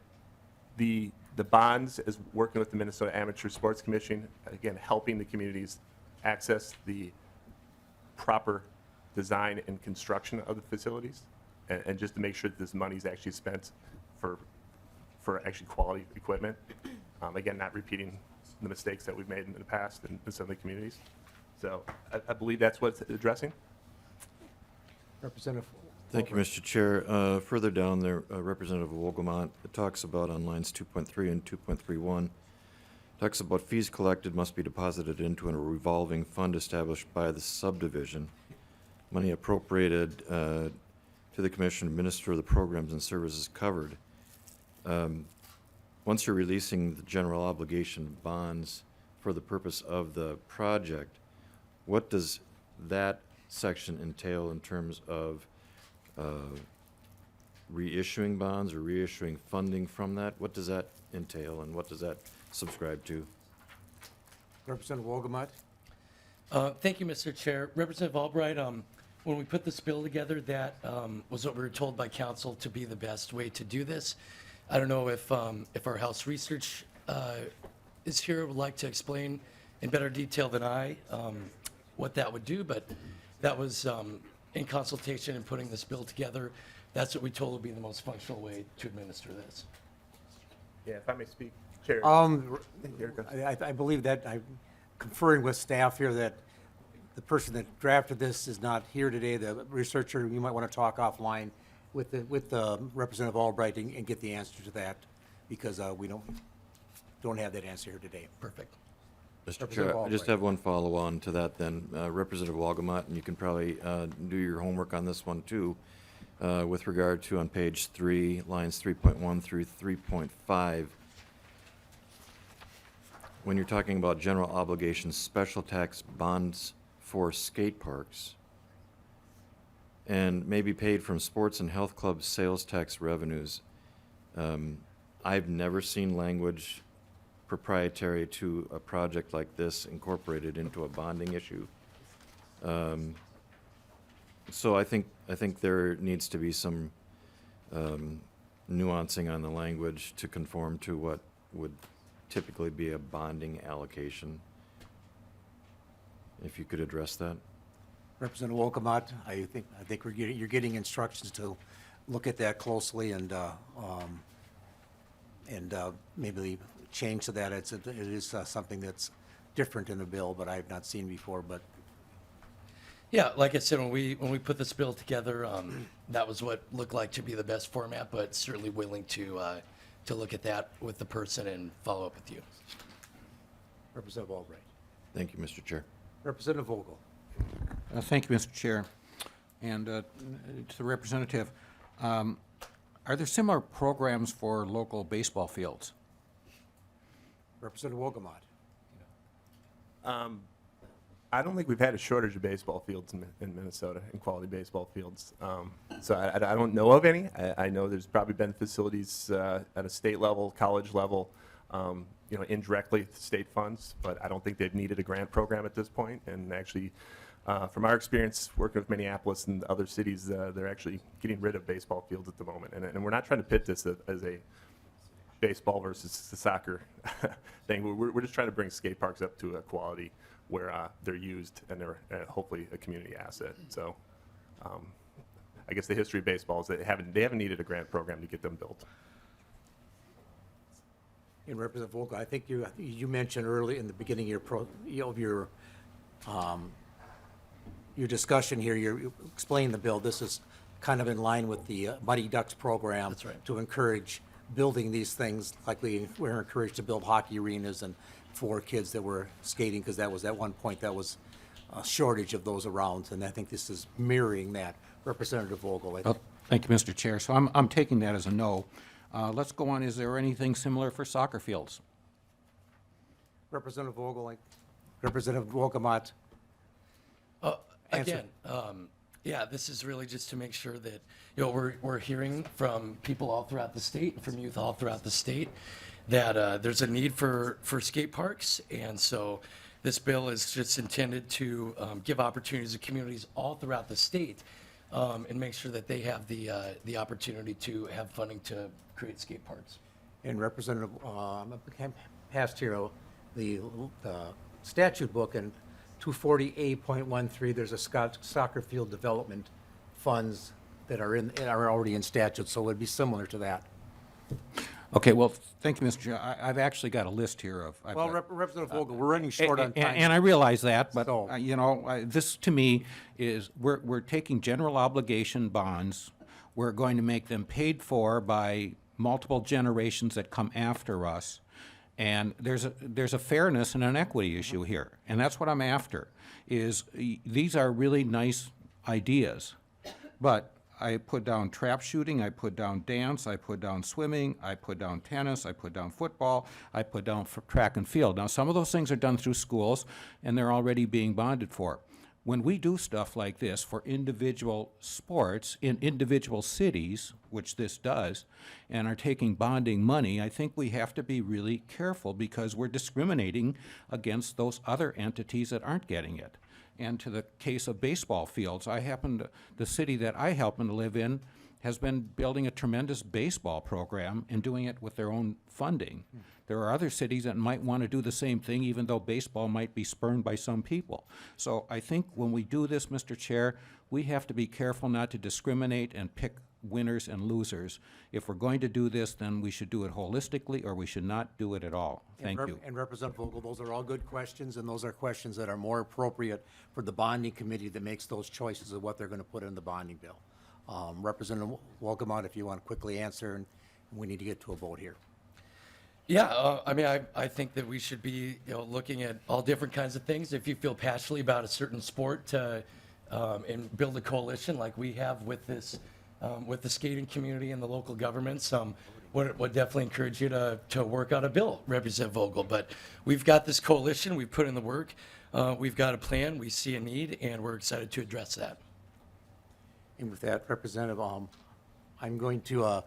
the bonds is working with the Minnesota Amateur Sports Commission, again, helping the communities access the proper design and construction of the facilities, and just to make sure that this money is actually spent for actually quality equipment. Again, not repeating the mistakes that we've made in the past in some of the communities. So I believe that's what it's addressing. Representative. Thank you, Mr. Chair. Further down there, Representative Wolgamott, it talks about on lines 2.3 and 2.31, talks about fees collected must be deposited into a revolving fund established by the subdivision. Money appropriated to the commission to administer the programs and services covered. Once you're releasing the general obligation bonds for the purpose of the project, what does that section entail in terms of reissuing bonds or reissuing funding from that? What does that entail, and what does that subscribe to? Representative Wolgamott. Thank you, Mr. Chair. Representative Albright, when we put this bill together, that was what we were told by council to be the best way to do this. I don't know if our House Research is here, would like to explain in better detail than I what that would do, but that was in consultation and putting this bill together. That's what we told would be the most functional way to administer this. Yeah, if I may speak, Chair. I believe that I'm conferring with staff here that the person that drafted this is not here today. The researcher, you might want to talk offline with the Representative Albright and get the answer to that, because we don't have that answer here today. Perfect. Mr. Representative Chair, I just Albright. have one follow-on to that then. Representative Wolgamott, and you can probably do your homework on this one too, with regard to on page 3, lines 3.1 through 3.5. When you're talking about general obligations, special tax bonds for skate parks, and may be paid from sports and health club sales tax revenues, I've never seen language proprietary to a project like this incorporated into a bonding issue. So I think there needs to be some nuancing on the language to conform to what would typically be a bonding allocation. If you could address that. Representative Wolgamott, I think you're getting instructions to look at that closely and maybe change to that. It is something that's different in the bill, but I have not seen before. But Yeah, like I said, when we put this bill together, that was what looked like to be the best format, but certainly willing to look at that with the person and follow up with you. Representative Albright. Thank you, Mr. Chair. Representative Vogel. Thank you, Mr. Chair. And to the representative, are there similar programs for local baseball fields? Representative Wolgamott. I don't think we've had a shortage of baseball fields in Minnesota, in quality baseball fields. So I don't know of any. I know there's probably been facilities at a state level, college level, indirectly state funds, but I don't think they've needed a grant program at this point. And actually, from our experience working with Minneapolis and other cities, they're actually getting rid of baseball fields at the moment. And we're not trying to pit this as a baseball versus the soccer thing. We're just trying to bring skate parks up to a quality where they're used and they're hopefully a community asset. So I guess the history of baseball is that they haven't needed a grant program to get them built. And Representative Vogel, I think you mentioned early in the beginning of your discussion here, you explained the bill. This is kind of in line with the Muddy Ducks program. That's right. To encourage building these things, like we're encouraged to build hockey arenas and for kids that were skating, because that was at one point that was a shortage of those around, and I think this is mirroring that. Representative Vogel. Well, thank you, Mr. Chair. So I'm taking that as a no. Let's go on. Is there anything similar for soccer fields? Representative Vogel. Representative Wolgamott. Answer. Again, yeah, this is really just to make sure that, we're hearing from people all throughout the state, from youth all throughout the state, that there's a need for skate parks. And so this bill is just intended to give opportunities to communities all throughout the state and make sure that they have the opportunity to have funding to create skate parks. And Representative, passed here, the statute book in 240A.13, there's a soccer field development funds that are already in statute, so it would be similar to that. Okay, well, thank you, Mr. Chair. I've actually got a list here of. I've Well, got- Representative Vogel, we're running short on time. And I realize that, but, So- this to me is, we're taking general obligation bonds. We're going to make them paid for by multiple generations that come after us. And there's a fairness and an equity issue here. And that's what I'm after, these are really nice ideas. But I put down trap shooting, I put down dance, I put down swimming, I put down tennis, I put down football, I put down track and field. Now, some of those things are done through schools, and they're already being bonded for. When we do stuff like this for individual sports in individual cities, which this does, and are taking bonding money, I think we have to be really careful because we're discriminating against those other entities that aren't getting it. And to the case of baseball fields, the city that I happen to live in has been building a tremendous baseball program and doing it with their own funding. There are other cities that might want to do the same thing, even though baseball might be spurned by some people. So I think when we do this, Mr. Chair, we have to be careful not to discriminate and pick winners and losers. If we're going to do this, then we should do it holistically, or we should not do it at all. Thank you. And Representative Vogel, those are all good questions, and those are questions that are more appropriate for the bonding committee that makes those choices of what they're going to put in the bonding bill. Representative Wolgamott, if you want to quickly answer, and we need to get to a vote here. Yeah, I think that we should be, looking at all different kinds of things. If you feel passionately about a certain sport, and build a coalition like we have with this, with the skating community and the local governments, would definitely encourage you to work out a bill, Representative Vogel. But we've got this coalition, we've put in the work, we've got a plan, we see a need, and we're excited to address that. And with that, Representative, I'm going to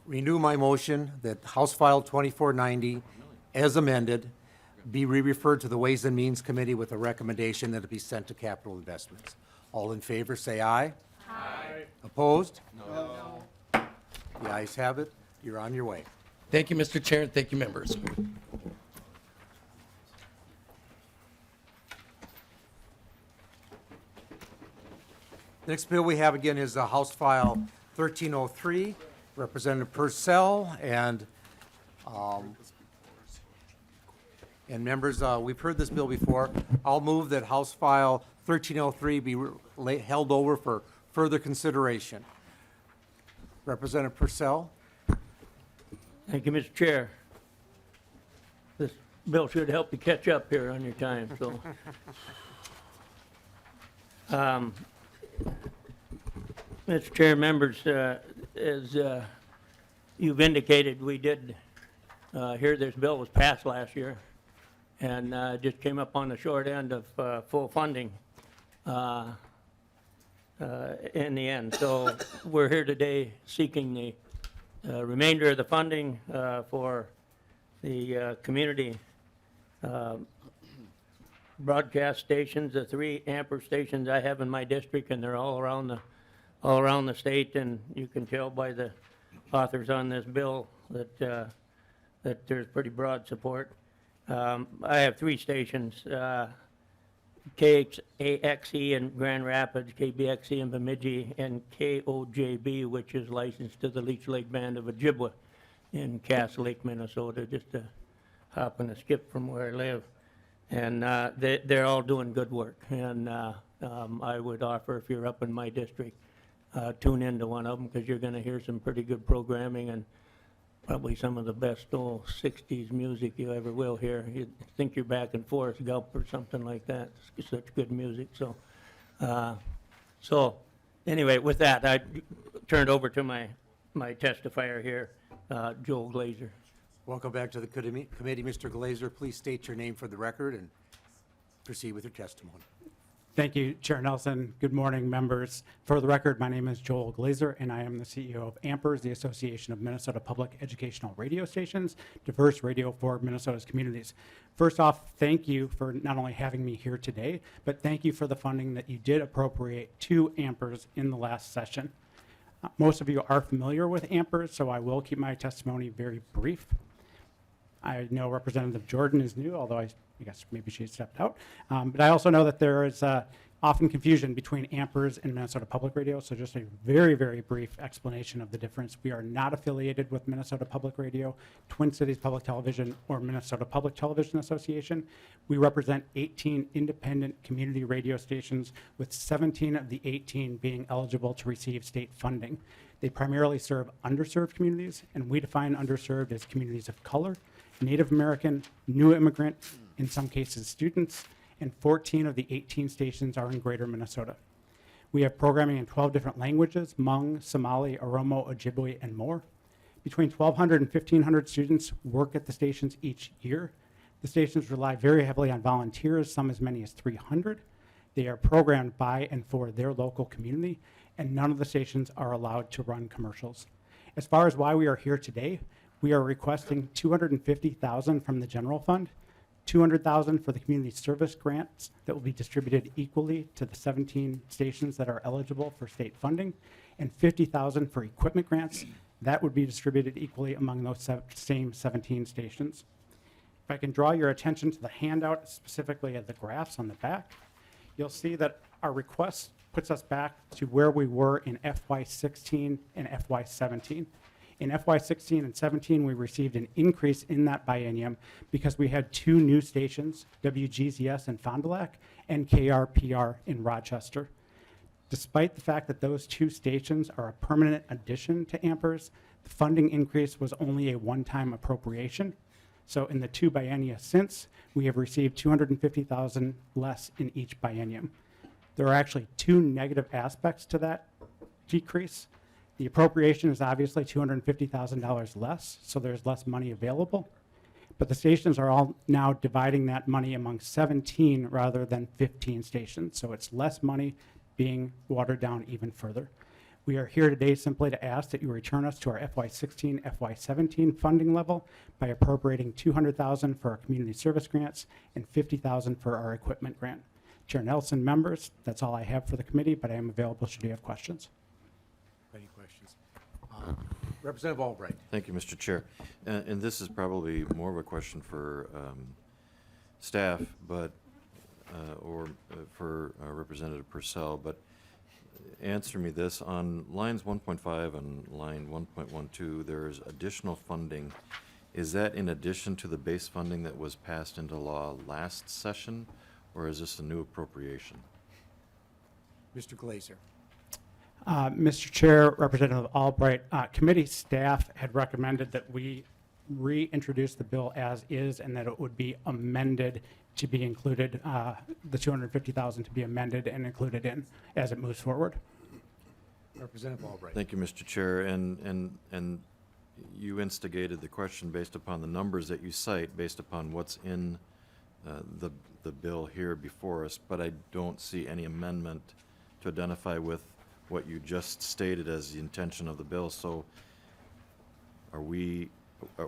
renew my motion that House File 2490, as amended, be re-referred to the Ways and Means Committee with a recommendation that it be sent to capital investments. All in favor, say aye. Aye. Opposed? No. The ayes have it. You're on your way. Thank you, Mr. Chair, and thank you, members. The next bill we have again is House File 1303, Representative Persell, and members, we've heard this bill before. I'll move that House File 1303 be held over for further consideration. Representative Persell? Thank you, Mr. Chair. This bill should help you catch up here on your time, so. Mr. Chair, members, as you've indicated, we did hear this bill was passed last year and just came up on the short end of full funding in the end. So we're here today seeking the remainder of the funding for the community broadcast stations, the 3 Amper stations I have in my district, and they're all around the state. And you can tell by the authors on this bill that that there's pretty broad support. I have 3 stations. KXAXE in Grand Rapids, KBXE in Bemidji, and KOJB, which is licensed to the Leech Lake Band of Ojibwa in Cass Lake, Minnesota, just a hop and a skip from where I live. And they're all doing good work. And I would offer, if you're up in my district, tune into one of them, because you're going to hear some pretty good programming and probably some of the best old 60s music you ever will hear. You'd think you're back in Forrest Gump or something like that. It's such good music. So, anyway, with that, I turn it over to my testifier here, Joel Glazer. Welcome back to the committee, Mr. Glazer. Please state your name for the record and proceed with your testimony. Thank you, Chair Nelson. Good morning, members. For the record, my name is Joel Glazer, and I am the CEO of AMPERS, the Association of Minnesota Public Educational Radio Stations, diverse radio for Minnesota's communities. First off, thank you for not only having me here today, but thank you for the funding that you did appropriate to AMPERS in the last session. Most of you are familiar with AMPERS, so I will keep my testimony very brief. I know Representative Jordan is new, although I guess maybe she stepped out. But I also know that there is often confusion between AMPERS and Minnesota Public Radio, so just a very, very brief explanation of the difference. We are not affiliated with Minnesota Public Radio, Twin Cities Public Television, or Minnesota Public Television Association. We represent 18 independent community radio stations, with 17 of the 18 being eligible to receive state funding. They primarily serve underserved communities, and we define underserved as communities of color, Native American, new immigrant, in some cases students, and 14 of the 18 stations are in greater Minnesota. We have programming in 12 different languages: Hmong, Somali, Oromo, Ojibwe, and more. Between 1,200 and 1,500 students work at the stations each year. The stations rely very heavily on volunteers, some as many as 300. They are programmed by and for their local community, and none of the stations are allowed to run commercials. As far as why we are here today, we are requesting $250,000 from the general fund, $200,000 for the community service grants that will be distributed equally to the 17 stations that are eligible for state funding, and $50,000 for equipment grants that would be distributed equally among those same 17 stations. If I can draw your attention to the handout, specifically at the graphs on the back, you'll see that our request puts us back to where we were in FY16 and FY17. In FY16 and 17, we received an increase in that biennium because we had 2 new stations, WGZS in Fond du Lac and KRPR in Rochester. Despite the fact that those 2 stations are a permanent addition to AMPERS, the funding increase was only a one-time appropriation. So in the 2 biennia since, we have received $250,000 less in each biennium. There are actually 2 negative aspects to that decrease. The appropriation is obviously $250,000 less, so there's less money available. But the stations are all now dividing that money among 17 rather than 15 stations, so it's less money being watered down even further. We are here today simply to ask that you return us to our FY16, FY17 funding level by appropriating $200,000 for our community service grants and $50,000 for our equipment grant. Chair Nelson, members, that's all I have for the committee, but I am available should you have questions. Any questions? Representative Albright. Thank you, Mr. Chair. And this is probably more of a question for staff, but for Representative Persell. But answer me this: on lines 1.5 and line 1.12, there is additional funding. Is that in addition to the base funding that was passed into law last session, or is this a new appropriation? Mr. Glazer. Mr. Chair, Representative Albright, committee staff had recommended that we reintroduce the bill as is and that it would be amended to be included, the $250,000 to be amended and included in as it moves forward. Representative Albright. Thank you, Mr. Chair. And you instigated the question based upon the numbers that you cite, based upon what's in the bill here before us, but I don't see any amendment to identify with what you just stated as the intention of the bill. So are we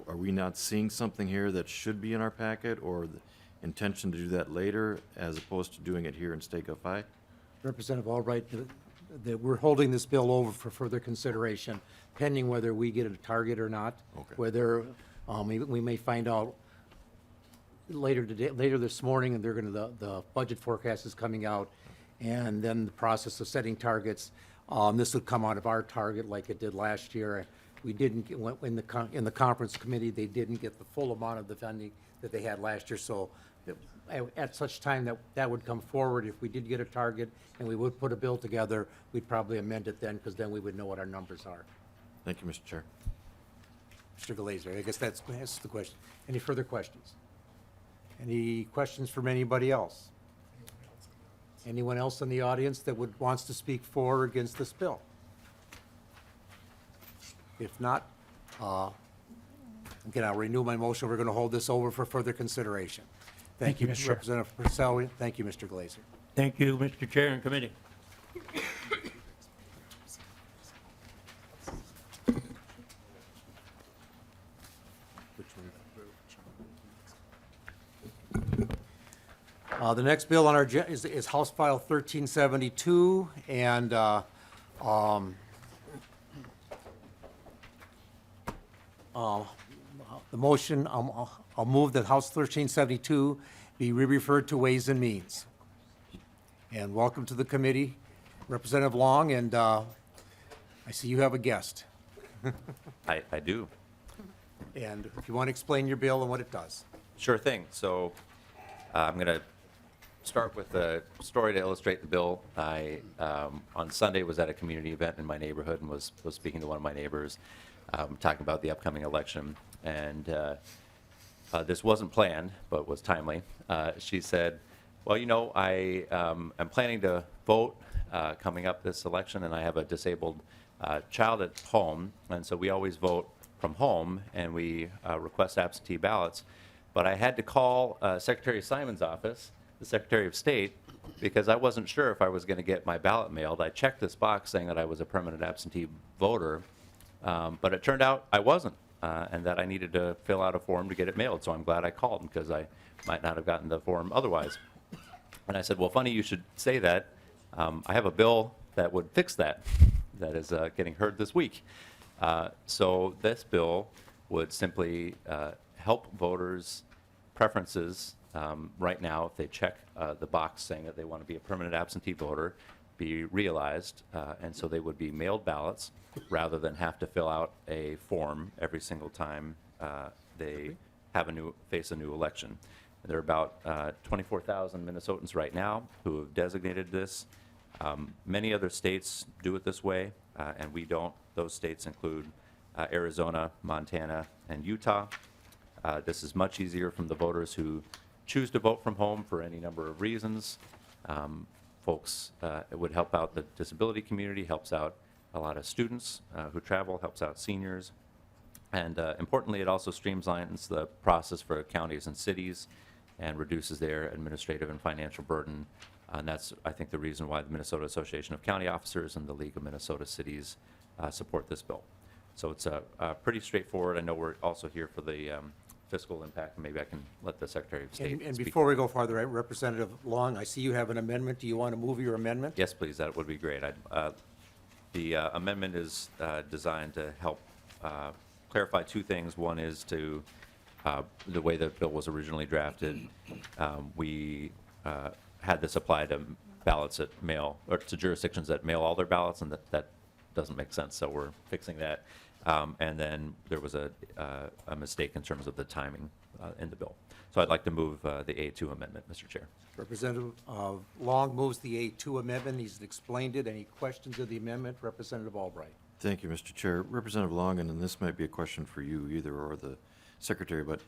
not seeing something here that should be in our packet, or the intention to do that later as opposed to doing it here in Stake Up High? Representative Albright, that we're holding this bill over for further consideration, pending whether we get a target or not. Okay. Whether we may find out later today, later this morning, and the budget forecast is coming out, and then the process of setting targets. This would come out of our target like it did last year. We didn't get, in the conference committee, they didn't get the full amount of the funding that they had last year. So at such time that would come forward, if we did get a target and we would put a bill together, we'd probably amend it then, because then we would know what our numbers are. Thank you, Mr. Chair. Mr. Glazer, I guess that's the question. Any further questions? Any questions from anybody else? Anyone else in the audience that wants to speak for or against this bill? If not, again, I'll renew my motion. We're going to hold this over for further consideration. Thank you, Mr. Chair. Representative Persell. Thank you, Mr. Glazer. Thank you, Mr. Chair and committee. The next bill on our agenda is House File 1372, and the motion, I'll move that House 1372 be re-referred to Ways and Means. And welcome to the committee, Representative Long, and I see you have a guest. I do. And if you want to explain your bill and what it does. Sure thing. So I'm going to start with a story to illustrate the bill. I, on Sunday, was at a community event in my neighborhood and was speaking to one of my neighbors, talking about the upcoming election. And this wasn't planned, but was timely. She said, well, you know, I'm planning to vote coming up this election, and I have a disabled child at home, and so we always vote from home, and we request absentee ballots. But I had to call Secretary Simon's office, the Secretary of State, because I wasn't sure if I was going to get my ballot mailed. I checked this box saying that I was a permanent absentee voter, but it turned out I wasn't, and that I needed to fill out a form to get it mailed. So I'm glad I called, because I might not have gotten the form otherwise. And I said, well, funny you should say that. I have a bill that would fix that is getting heard this week. So this bill would simply help voters' preferences right now, if they check the box saying that they want to be a permanent absentee voter, be realized, and so they would be mailed ballots rather than have to fill out a form every single time they have face a new election. There are about 24,000 Minnesotans right now who have designated this. Many other states do it this way, and we don't. Those states include Arizona, Montana, and Utah. This is much easier from the voters who choose to vote from home for any number of reasons. It would help out the disability community, helps out a lot of students who travel, helps out seniors. And importantly, it also streamlines the process for counties and cities and reduces their administrative and financial burden. And that's, I think, the reason why the Minnesota Association of County Officers and the League of Minnesota Cities support this bill. So it's pretty straightforward. I know we're also here for the fiscal impact. Maybe I can let the Secretary of State And speak. before we go farther, Representative Long, I see you have an amendment. Do you want to move your amendment? Yes, please. That would be great. The amendment is designed to help clarify two things. One is to the way the bill was originally drafted. We had this apply to ballots that mail, or to jurisdictions that mail all their ballots, and that doesn't make sense. So we're fixing that. And then there was a mistake in terms of the timing in the bill. So I'd like to move the A2 amendment, Mr. Chair. Representative Long moves the A2 amendment. He's explained it. Any questions of the amendment? Representative Albright. Thank you, Mr. Chair. Representative Longen, and this might be a question for you either or the Secretary, but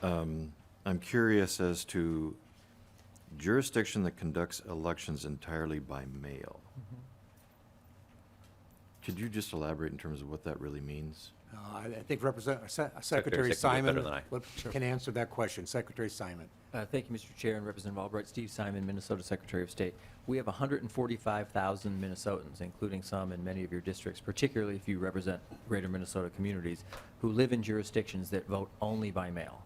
I'm curious as to jurisdiction that conducts elections entirely by mail. Could you just elaborate in terms of what that really means? I think Secretary Secretary Simon better than I. can answer that question. Secretary Simon. Thank you, Mr. Chair and Representative Albright. Steve Simon, Minnesota Secretary of State. We have 145,000 Minnesotans, including some in many of your districts, particularly if you represent greater Minnesota communities, who live in jurisdictions that vote only by mail.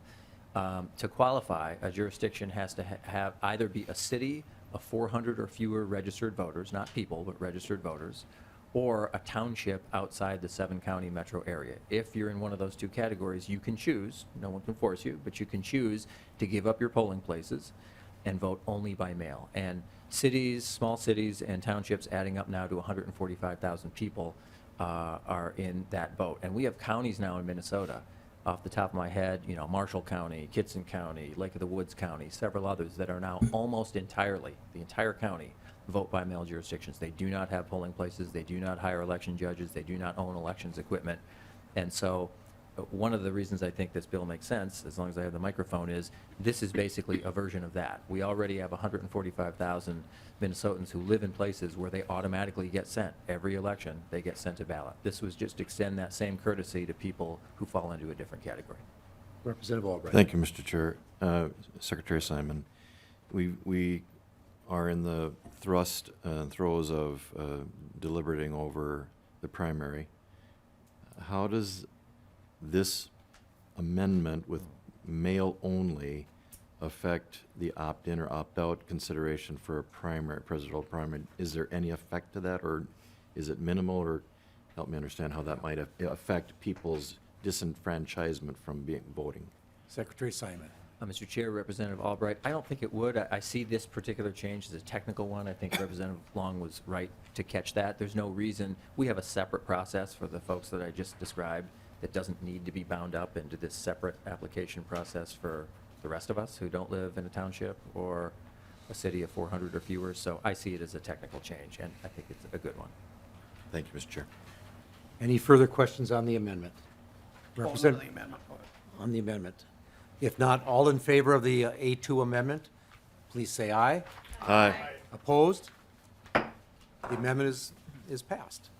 To qualify, a jurisdiction has to have either be a city of 400 or fewer registered voters, not people, but registered voters, or a township outside the 7-county metro area. If you're in one of those two categories, you can choose, no one can force you, but you can choose to give up your polling places and vote only by mail. And cities, small cities and townships adding up now to 145,000 people are in that boat. And we have counties now in Minnesota, off the top of my head, you know, Marshall County, Kitson County, Lake of the Woods County, several others that are now almost entirely, the entire county, vote by mail jurisdictions. They do not have polling places. They do not hire election judges. They do not own elections equipment. And so one of the reasons I think this bill makes sense, as long as I have the microphone, is this is basically a version of that. We already have 145,000 Minnesotans who live in places where they automatically get sent. Every election, they get sent a ballot. This was just extend that same courtesy to people who fall into a different category. Representative Albright. Thank you, Mr. Chair. Secretary Simon, we are in the thrust and throes of deliberating over the primary. How does this amendment with mail only affect the opt-in or opt-out consideration for a primary, presidential primary? Is there any effect to that, or is it minimal, or help me understand how that might affect people's disenfranchisement from voting. Secretary Simon. Mr. Chair, Representative Albright, I don't think it would. I see this particular change as a technical one. I think Representative Long was right to catch that. There's no reason, we have a separate process for the folks that I just described that doesn't need to be bound up into this separate application process for the rest of us who don't live in a township or a city of 400 or fewer. So I see it as a technical change, and I think it's a good one. Thank you, Mr. Chair. Any further questions on the amendment? On the amendment. If not, all in favor of the A2 amendment, please say aye. Aye. Opposed? The amendment is passed.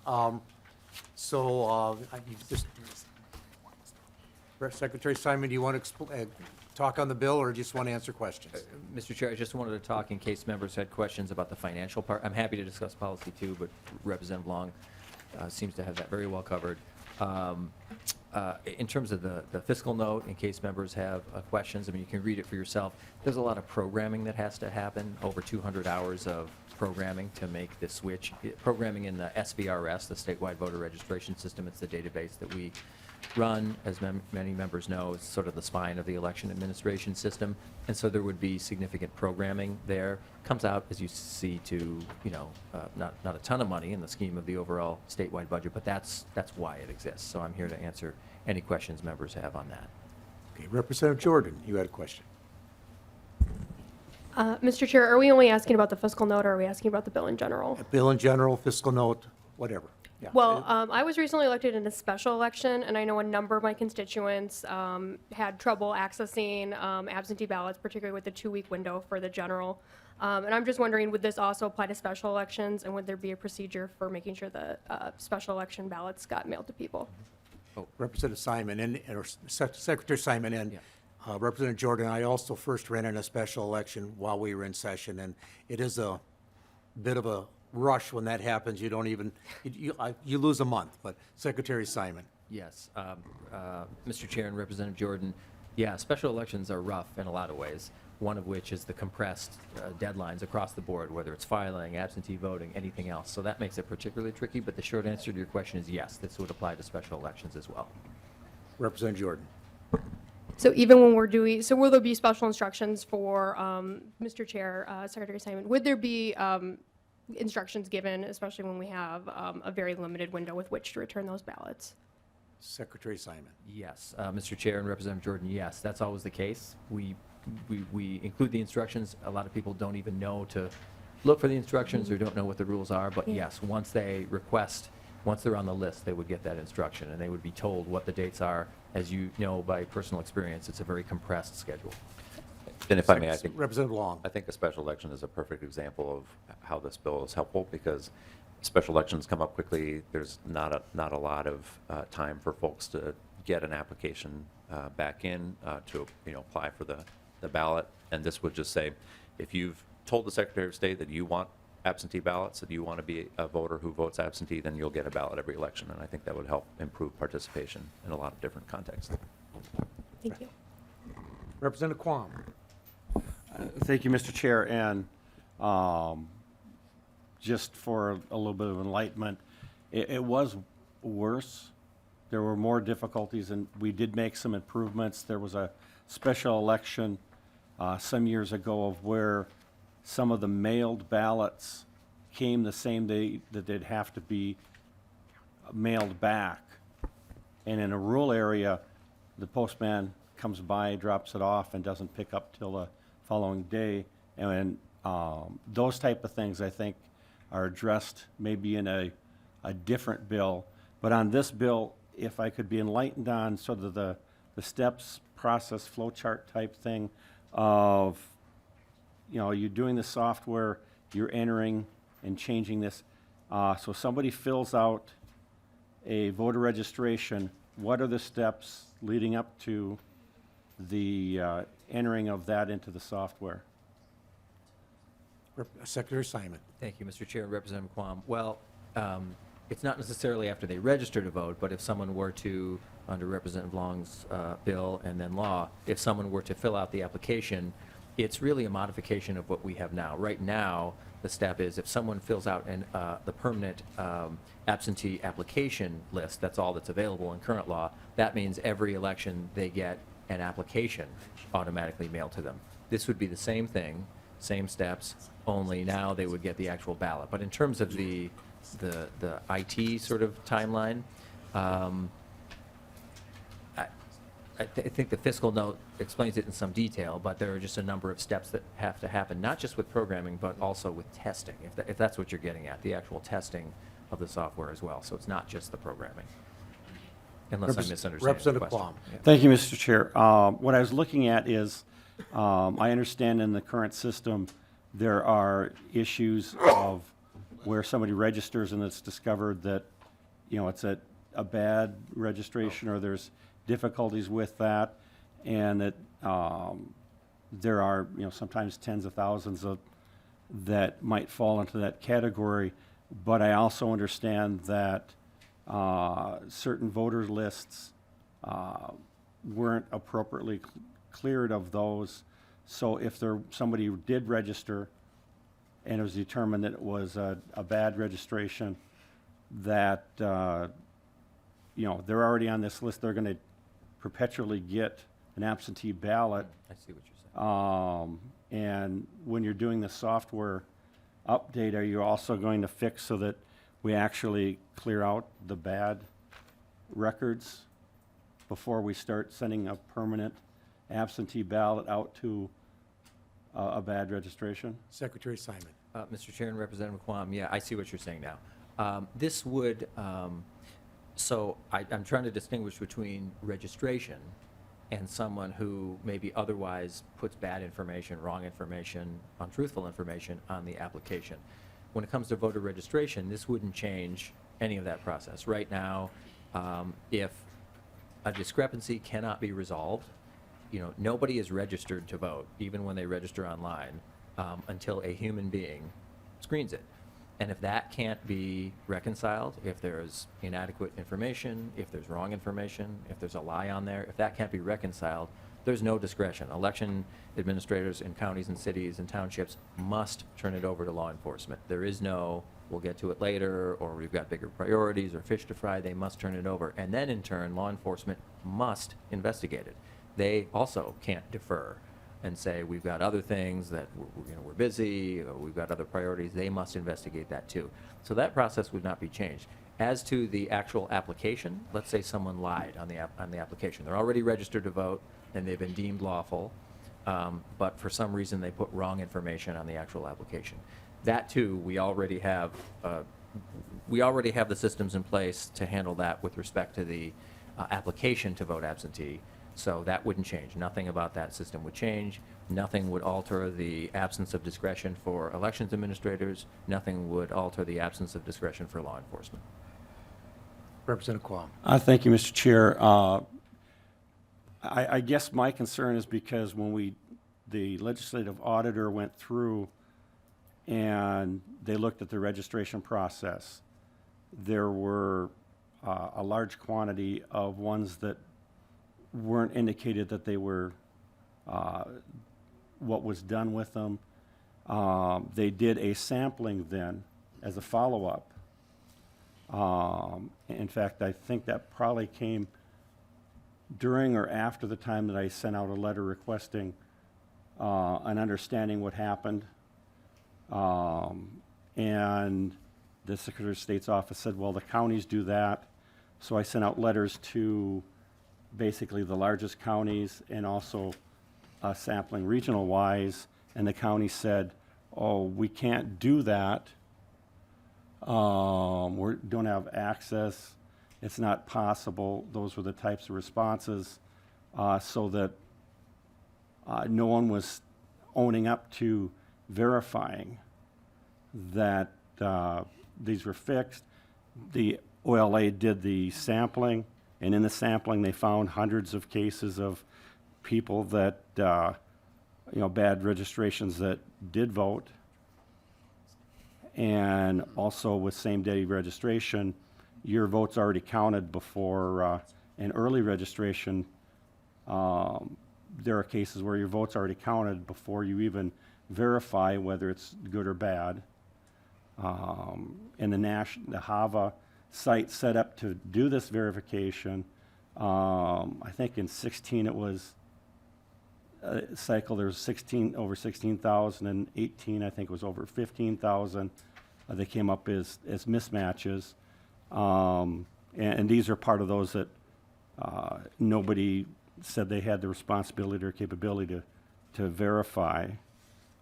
Secretary Simon, do you want to talk on the bill or just want to answer questions? Mr. Chair, I just wanted to talk in case members had questions about the financial part. I'm happy to discuss policy too, but Representative Long seems to have that very well covered. In terms of the fiscal note, in case members have questions, I mean, you can read it for yourself. There's a lot of programming that has to happen, over 200 hours of programming to make this switch. Programming in the SVRS, the statewide voter registration system, it's the database that we run, as many members know, it's sort of the spine of the election administration system. And so there would be significant programming there. Comes out, as you see, to, not a ton of money in the scheme of the overall statewide budget, but that's why it exists. So I'm here to answer any questions members have on that. Okay, Representative Jordan, you had a question. Mr. Chair, are we only asking about the fiscal note, or are we asking about the bill in general? Bill in general, fiscal note, whatever. Yeah. Well, I was recently elected in a special election, and I know a number of my constituents had trouble accessing absentee ballots, particularly with the 2-week window for the general. And I'm just wondering, would this also apply to special elections, and would there be a procedure for making sure the special election ballots got mailed to people? Representative Simon or Secretary Simon and Representative Jordan, I also first ran in a special election while we were in session, and it is a bit of a rush when that happens. You don't even, you lose a month. But Secretary Simon. Yes, Mr. Chair and Representative Jordan, yeah, special elections are rough in a lot of ways, one of which is the compressed deadlines across the board, whether it's filing, absentee voting, anything else. So that makes it particularly tricky, but the short answer to your question is yes, this would apply to special elections as well. Representative Jordan. So even when we're doing, so will there be special instructions for, Mr. Chair, Secretary Simon, would there be instructions given, especially when we have a very limited window with which to return those ballots? Secretary Simon. Yes, Mr. Chair and Representative Jordan, yes, that's always the case. We include the instructions. A lot of people don't even know to look for the instructions or don't know what the rules are, but yes, once they request, once they're on the list, they would get that instruction, and they would be told what the dates are. As you know by personal experience, it's a very compressed schedule. And if I may, I think Representative Long. I think a special election is a perfect example of how this bill is helpful, because special elections come up quickly. There's not a lot of time for folks to get an application back in to apply for the ballot. And this would just say, if you've told the Secretary of State that you want absentee ballots, that you want to be a voter who votes absentee, then you'll get a ballot every election. And I think that would help improve participation in a lot of different contexts. Thank you. Representative Quam. Thank you, Mr. Chair, and just for a little bit of enlightenment, it was worse. There were more difficulties, and we did make some improvements. There was a special election some years ago of where some of the mailed ballots came the same day that they'd have to be mailed back. And in a rural area, the postman comes by, drops it off, and doesn't pick up till the following day. And those type of things, I think, are addressed maybe in a different bill. But on this bill, if I could be enlightened on sort of the steps, process, flow chart type thing of, you're doing the software, you're entering and changing this. So somebody fills out a voter registration. What are the steps leading up to the entering of that into the software? Secretary Simon. Thank you, Mr. Chair and Representative Quam. Well, it's not necessarily after they register to vote, but if someone were to, under Representative Long's bill and then law, if someone were to fill out the application, It's really a modification of what we have now. Right now, the step is if someone fills out the permanent absentee application list, that's all that's available in current law, that means every election they get an application automatically mailed to them. This would be the same thing, same steps, only now they would get the actual ballot. But in terms of the IT sort of timeline, I think the fiscal note explains it in some detail, but there are just a number of steps that have to happen, not just with programming, but also with testing, if that's what you're getting at, the actual testing of the software as well. So it's not just the programming, unless I'm misunderstanding the Representative question. Quam. Yeah. Thank you, Mr. Chair. What I was looking at is, I understand in the current system, there are issues of where somebody registers and it's discovered that, it's a bad registration or there's difficulties with that, and that there are, sometimes tens of thousands of that might fall into that category. But I also understand that certain voter lists weren't appropriately cleared of those. So if somebody did register and it was determined that it was a bad registration, that they're already on this list, they're going to perpetually get an absentee ballot. I see what you're saying. And when you're doing the software update, are you also going to fix so that we actually clear out the bad records before we start sending a permanent absentee ballot out to a bad registration? Secretary Simon. Mr. Chair and Representative Quam, yeah, I see what you're saying now. This would, so I'm trying to distinguish between registration and someone who maybe otherwise puts bad information, wrong information, untruthful information on the application. When it comes to voter registration, this wouldn't change any of that process. Right now, if a discrepancy cannot be resolved, nobody is registered to vote, even when they register online, until a human being screens it. And if that can't be reconciled, if there's inadequate information, if there's wrong information, if there's a lie on there, if that can't be reconciled, there's no discretion. Election administrators in counties and cities and townships must turn it over to law enforcement. There is no, we'll get to it later, or we've got bigger priorities or fish to fry. They must turn it over. And then in turn, law enforcement must investigate it. They also can't defer and say, we've got other things that we're busy, or we've got other priorities. They must investigate that too. So that process would not be changed. As to the actual application, let's say someone lied on the application. They're already registered to vote and they've been deemed lawful, but for some reason they put wrong information on the actual application. That too, we already have the systems in place to handle that with respect to the application to vote absentee. So that wouldn't change. Nothing about that system would change. Nothing would alter the absence of discretion for elections administrators. Nothing would alter the absence of discretion for law enforcement. Representative Quam. Thank you, Mr. Chair. I guess my concern is because when the legislative auditor went through and they looked at the registration process, there were a large quantity of ones that weren't indicated that they were what was done with them. They did a sampling then as a follow-up. In fact, I think that probably came during or after the time that I sent out a letter requesting an understanding what happened. And the Secretary of State's office said, well, the counties do that. So I sent out letters to basically the largest counties and also sampling regional-wise, and the county said, oh, we can't do that. We don't have access. It's not possible. Those were the types of responses, so that no one was owning up to verifying that these were fixed. The OLA did the sampling, and in the sampling they found hundreds of cases of people that, bad registrations that did vote. And also with same-day registration, your vote's already counted before an early registration. there are cases where your vote's already counted before you even verify whether it's good or bad. And the HAVA site set up to do this verification. I think in 16 it was a cycle, there was over 16,000, and 18 I think was over 15,000. They came up as mismatches. And these are part of those that nobody said they had the responsibility or capability to verify.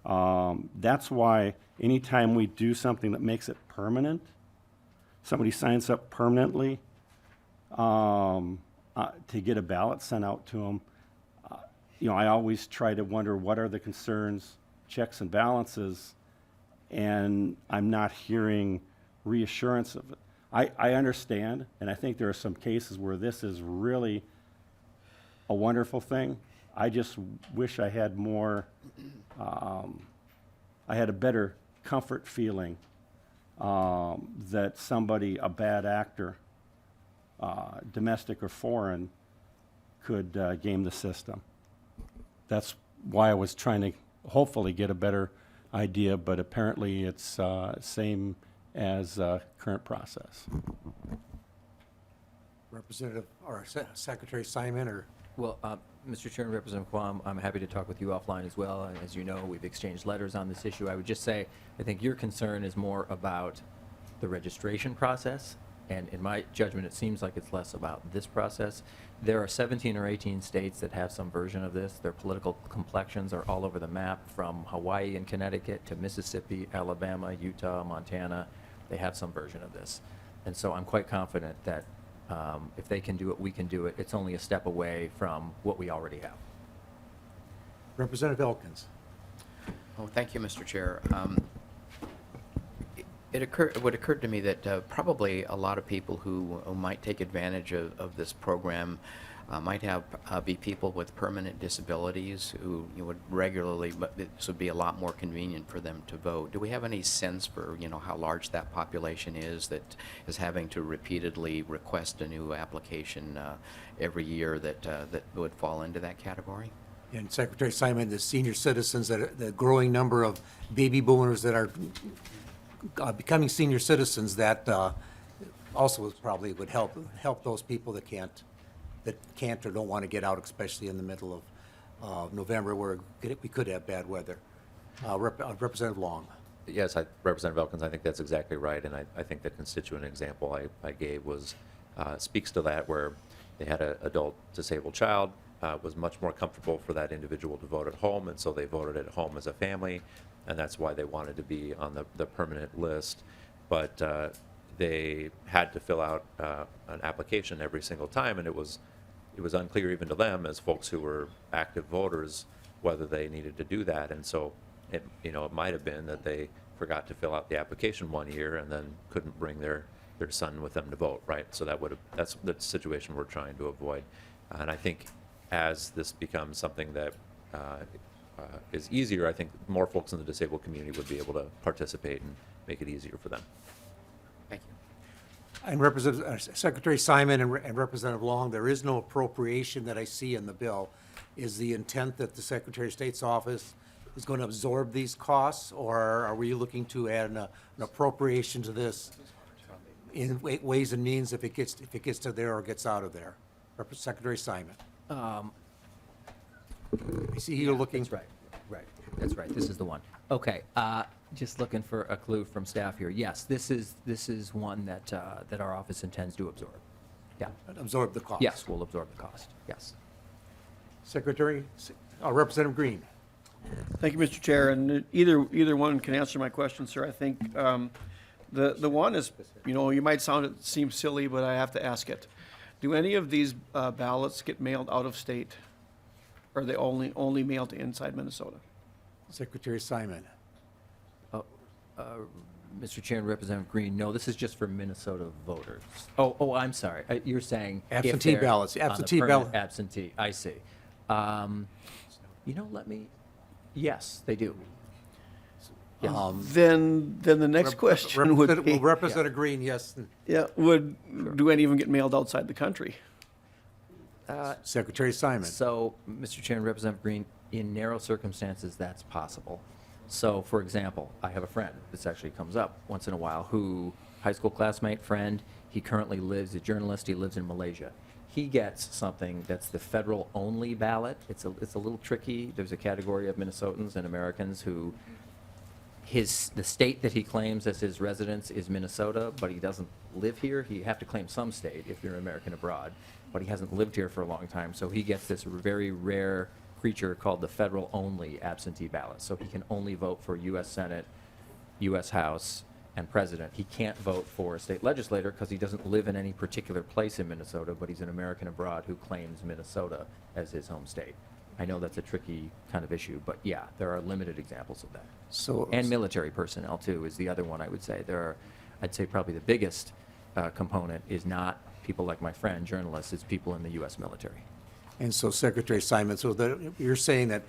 That's why anytime we do something that makes it permanent, somebody signs up permanently to get a ballot sent out to them, I always try to wonder what are the concerns, checks and balances, and I'm not hearing reassurance of it. I understand, and I think there are some cases where this is really a wonderful thing. I just wish I had more, I had a better comfort feeling that somebody, a bad actor, domestic or foreign, could game the system. That's why I was trying to hopefully get a better idea, but apparently it's same as current process. Representative, or Secretary Simon, or? Well, Mr. Chair and Representative Quam, I'm happy to talk with you offline as well. And as you know, we've exchanged letters on this issue. I would just say, I think your concern is more about the registration process. And in my judgment, it seems like it's less about this process. There are 17 or 18 states that have some version of this. Their political complexions are all over the map, from Hawaii and Connecticut to Mississippi, Alabama, Utah, Montana. They have some version of this. And so I'm quite confident that if they can do it, we can do it. It's only a step away from what we already have. Representative Elkins. Oh, thank you, Mr. Chair. It would occur to me that probably a lot of people who might take advantage of this program might be people with permanent disabilities who would regularly, but this would be a lot more convenient for them to vote. Do we have any sense for how large that population is that is having to repeatedly request a new application every year that would fall into that category? And Secretary Simon, the senior citizens, the growing number of baby boomers that are becoming senior citizens, that also probably would help those people that can't or don't want to get out, especially in the middle of November, where we could have bad weather. Representative Long. Yes, Representative Elkins, I think that's exactly right, and I think the constituent example I gave speaks to that, where they had an adult disabled child, was much more comfortable for that individual to vote at home, and so they voted at home as a family, and that's why they wanted to be on the permanent list. But they had to fill out an application every single time, and it was unclear even to them, as folks who were active voters, whether they needed to do that. And so it might have been that they forgot to fill out the application one year and then couldn't bring their son with them to vote, right? So that's the situation we're trying to avoid. And I think as this becomes something that is easier, I think more folks in the disabled community would be able to participate and make it easier for them. Thank you. And Secretary Simon and Representative Long, there is no appropriation that I see in the bill. Is the intent that the Secretary of State's office is going to absorb these costs, or are we looking to add an appropriation to this in ways and means if it gets to there or gets out of there? Secretary Simon. I see you're looking. That's right. That's right. This is the one. Okay. Just looking for a clue from staff here. Yes, this is one that our office intends to absorb. Yeah. Absorb the cost. Yes, we'll absorb the cost. Yes. Secretary, Representative Green. Thank you, Mr. Chair, and either one can answer my question, sir. I think the one is, you might seem silly, but I have to ask it. Do any of these ballots get mailed out of state, or are they only mailed to inside Minnesota? Secretary Simon. Mr. Chair and Representative Green, no, this is just for Minnesota voters. Oh, I'm sorry. You're saying if Absentee they're ballots, on the absentee permanent ballot. Absentee, I see. Yes, they do. Then the next question would be, Representative Green, yes. do any even get mailed outside the country? Secretary Simon. So, Mr. Chair and Representative Green, in narrow circumstances, that's possible. So, for example, I have a friend, this actually comes up once in a while, who, high school classmate, friend, he currently lives, a journalist, he lives in Malaysia. He gets something that's the federal-only ballot. It's a little tricky. There's a category of Minnesotans and Americans who, the state that he claims as his residence is Minnesota, but he doesn't live here. You have to claim some state if you're an American abroad, but he hasn't lived here for a long time. So he gets this very rare creature called the federal-only absentee ballot. So he can only vote for U.S. Senate, U.S. House, and President. He can't vote for a state legislator because he doesn't live in any particular place in Minnesota, but he's an American abroad who claims Minnesota as his home state. I know that's a tricky kind of issue, but yeah, there are limited examples of that. So, And military personnel, too, is the other one I would say. I'd say probably the biggest component is not people like my friend, journalists, it's people in the U.S. military. and so Secretary Simon, you're saying that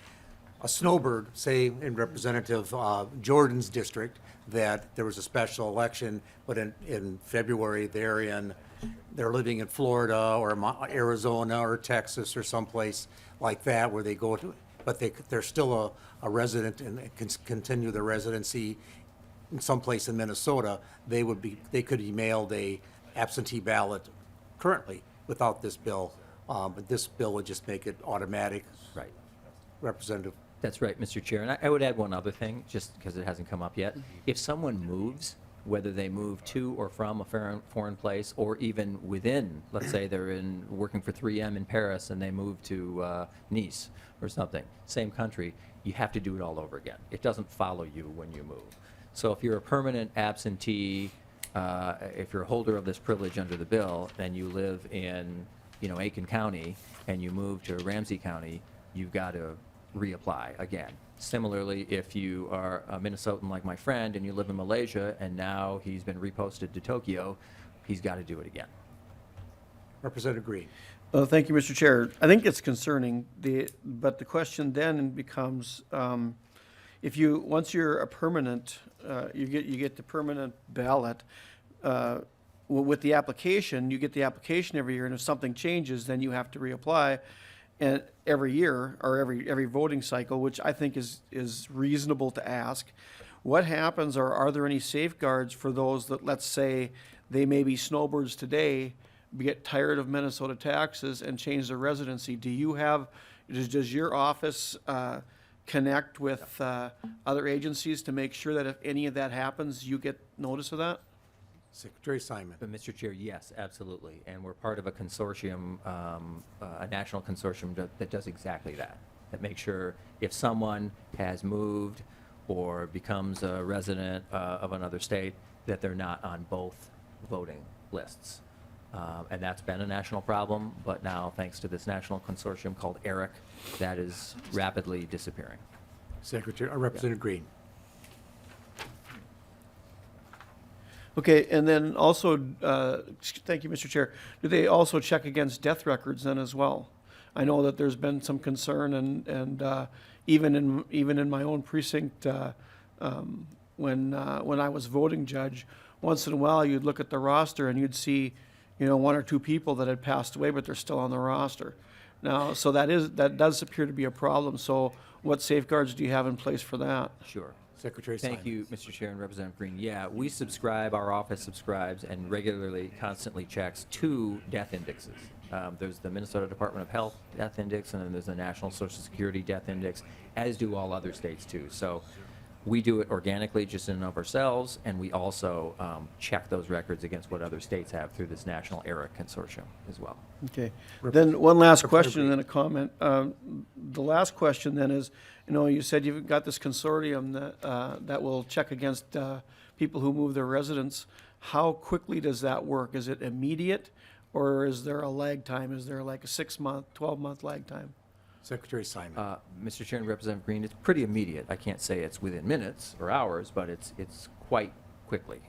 a snowbird, say in Representative Jordan's district, that there was a special election, but in February, they're living in Florida or Arizona or Texas or someplace like that where they go to, but they're still a resident and can continue their residency in someplace in Minnesota, they could be mailed a absentee ballot currently without this bill. But this bill would just make it automatic. Right. Representative. That's right, Mr. Chair. And I would add one other thing, just because it hasn't come up yet. If someone moves, whether they move to or from a foreign place, or even within, let's say they're working for 3M in Paris and they move to Nice or something, same country, you have to do it all over again. It doesn't follow you when you move. So if you're a permanent absentee, if you're a holder of this privilege under the bill, and you live in, Aiken County, and you move to Ramsey County, you've got to reapply again. Similarly, if you are a Minnesotan like my friend and you live in Malaysia and now he's been reposted to Tokyo, he's got to do it again. Representative Green. Thank you, Mr. Chair. I think it's concerning, but the question then becomes, once you're a permanent, you get the permanent ballot, with the application, you get the application every year, and if something changes, then you have to reapply. And every year, or every voting cycle, which I think is reasonable to ask. What happens, or are there any safeguards for those that, let's say, they may be snowbirds today, get tired of Minnesota taxes and change their residency? Does your office connect with other agencies to make sure that if any of that happens, you get notice of that? Secretary Simon. But Mr. Chair, yes, absolutely. And we're part of a consortium, a national consortium that does exactly that. That makes sure if someone has moved or becomes a resident of another state, that they're not on both voting lists. And that's been a national problem, but now, thanks to this national consortium called ERIC, that is rapidly disappearing. Representative Green. Okay, and then also, thank you, Mr. Chair. Do they also check against death records then as well? I know that there's been some concern, and even in my own precinct, when I was voting judge, once in a while you'd look at the roster and you'd see, one or two people that had passed away, but they're still on the roster. Now, so that does appear to be a problem. So, what safeguards do you have in place for that? Sure. Secretary Simon. Thank you, Mr. Chair and Representative Green. Yeah, our office subscribes and regularly, constantly checks 2 death indexes. There's the Minnesota Department of Health Death Index, and then there's the National Social Security Death Index, as do all other states too. So we do it organically just in and of ourselves, and we also check those records against what other states have through this national ERIC consortium as well. Okay. Then one last question and then a comment. The last question then is, you said you've got this consortium that will check against people who move their residence. How quickly does that work? Is it immediate, or is there a lag time? Is there like a 6-month, 12-month lag time? Secretary Simon. Mr. Chair and Representative Green, it's pretty immediate. I can't say it's within minutes or hours, but it's quite quickly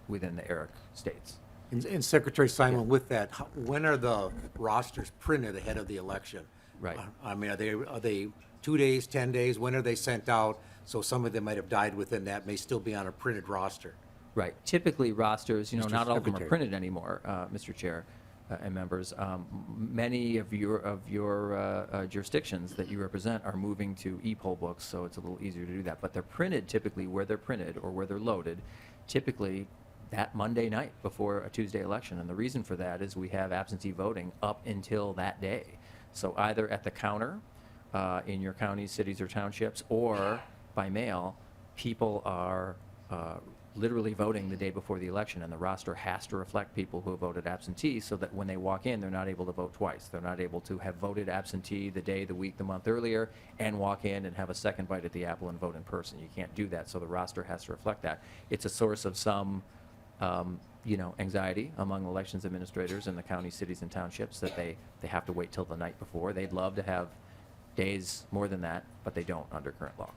within the ERIC states. And Secretary Simon, with that, when are the rosters printed ahead of the election? Right. I mean, are they 2 days, 10 days? When are they sent out? So some of them might have died within that, may still be on a printed roster. Right. Typically, rosters, Mr. not all of them are Secretary. printed anymore, Mr. Chair. and members, many of your jurisdictions that you represent are moving to e-poll books, so it's a little easier to do that. But they're printed typically where they're printed or where they're loaded, typically that Monday night before a Tuesday election. And the reason for that is we have absentee voting up until that day. So either at the counter in your counties, cities, or townships, or by mail, people are literally voting the day before the election, and the roster has to reflect people who have voted absentee so that when they walk in, they're not able to vote twice. They're not able to have voted absentee the day, the week, the month earlier, and walk in and have a second bite at the apple and vote in person. You can't do that, so the roster has to reflect that. It's a source of some anxiety among elections administrators in the counties, cities, and townships that they have to wait till the night before. They'd love to have days more than that, but they don't under current law.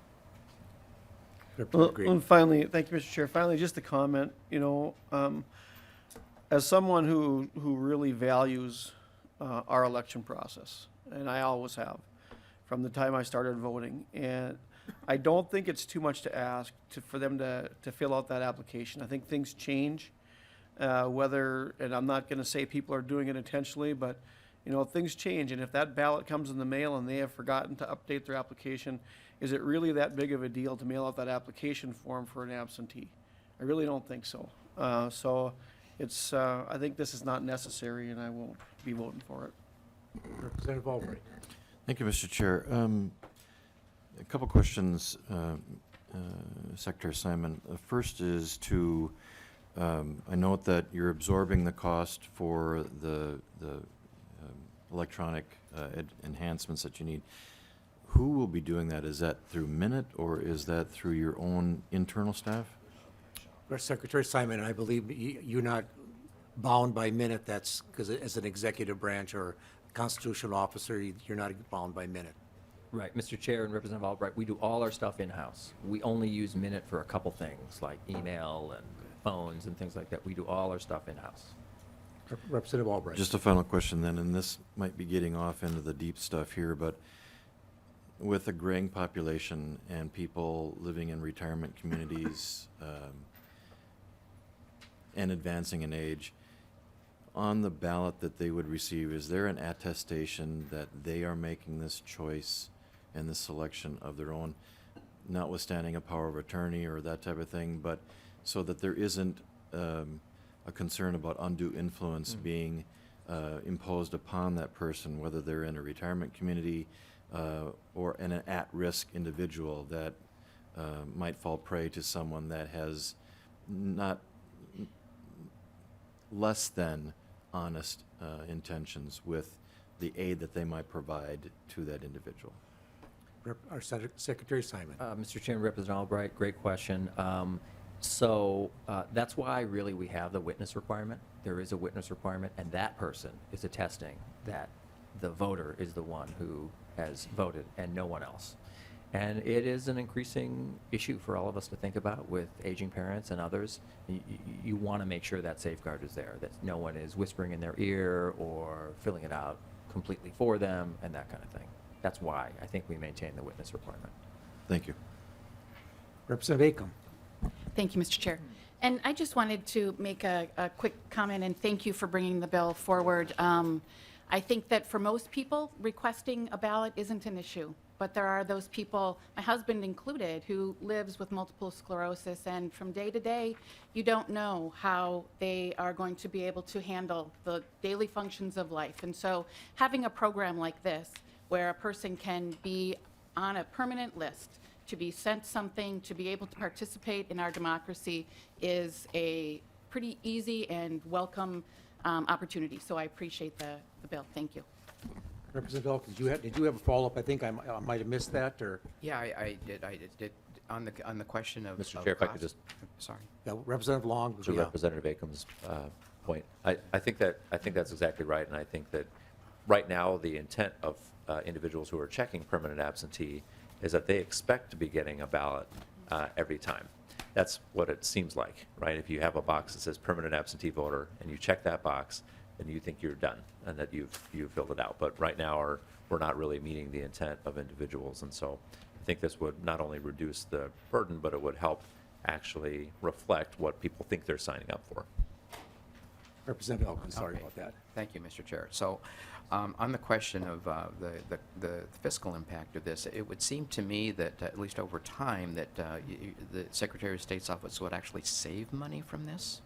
Well, and finally, thank you, Mr. Chair. Finally, just a comment, as someone who really values our election process, and I always have, from the time I started voting, and I don't think it's too much to ask for them to fill out that application. I think things change, and I'm not going to say people are doing it intentionally, but things change, and if that ballot comes in the mail and they have forgotten to update their application, is it really that big of a deal to mail out that application form for an absentee? I really don't think so. So it's, I think this is not necessary, and I won't be voting for it. Representative Albright. Thank you, Mr. Chair. A couple questions, Secretary Simon. First is I note that you're absorbing the cost for the electronic enhancements that you need. Who will be doing that? Is that through Minute, or is that through your own internal staff? Secretary Simon, I believe you're not bound by minute. That's because as an executive branch or constitutional officer, you're not bound by minute. Right, Mr. Chair and Representative Albright, we do all our stuff in-house. We only use Minute for a couple things, like email and phones and things like that. We do all our stuff in-house. Representative Albright. Just a final question then, and this might be getting off into the deep stuff here, but with a graying population and people living in retirement communities and advancing in age, on the ballot that they would receive, is there an attestation that they are making this choice and this selection of their own, notwithstanding a power of attorney or that type of thing, but so that there isn't a concern about undue influence being imposed upon that person, whether they're in a retirement community or an at-risk individual that might fall prey to someone that has not less than honest intentions with the aid that they might provide to that individual. Our Secretary Simon. Mr. Chairman, Representative Albright, great question. So that's why really we have the witness requirement. There is a witness requirement, and that person is attesting that the voter is the one who has voted and no one else. And it is an increasing issue for all of us to think about with aging parents and others. You want to make sure that safeguard is there, that no one is whispering in their ear or filling it out completely for them and that kind of thing. That's why I think we maintain the witness requirement. Thank you. Representative Acom. Thank you, Mr. Chair. And I just wanted to make a quick comment and thank you for bringing the bill forward. I think that for most people, requesting a ballot isn't an issue. But there are those people, my husband included, who lives with multiple sclerosis, and from day to day, you don't know how they are going to be able to handle the daily functions of life. And so having a program like this, where a person can be on a permanent list, to be sent something, to be able to participate in our democracy, is a pretty easy and welcome opportunity. So I appreciate the bill. Thank you. Representative Elkins, did you have a follow-up? I think I might have missed that, or? Yeah, I did. On the question of Mr. Chair, if I could cost- just, Sorry. Yeah, Representative Long. to yeah. Representative Acom's point, I think that's exactly right, and I think that right now the intent of individuals who are checking permanent absentee is that they expect to be getting a ballot every time. That's what it seems like, right? If you have a box that says permanent absentee voter and you check that box, then you think you're done and that you've filled it out. But right now we're not really meeting the intent of individuals, and so I think this would not only reduce the burden, but it would help actually reflect what people think they're signing up for. Representative Elkins, sorry Okay. about that. Thank you, Mr. Chair. So, on the question of the fiscal impact of this, it would seem to me that, at least over time, that the Secretary of State's office would actually save money from this?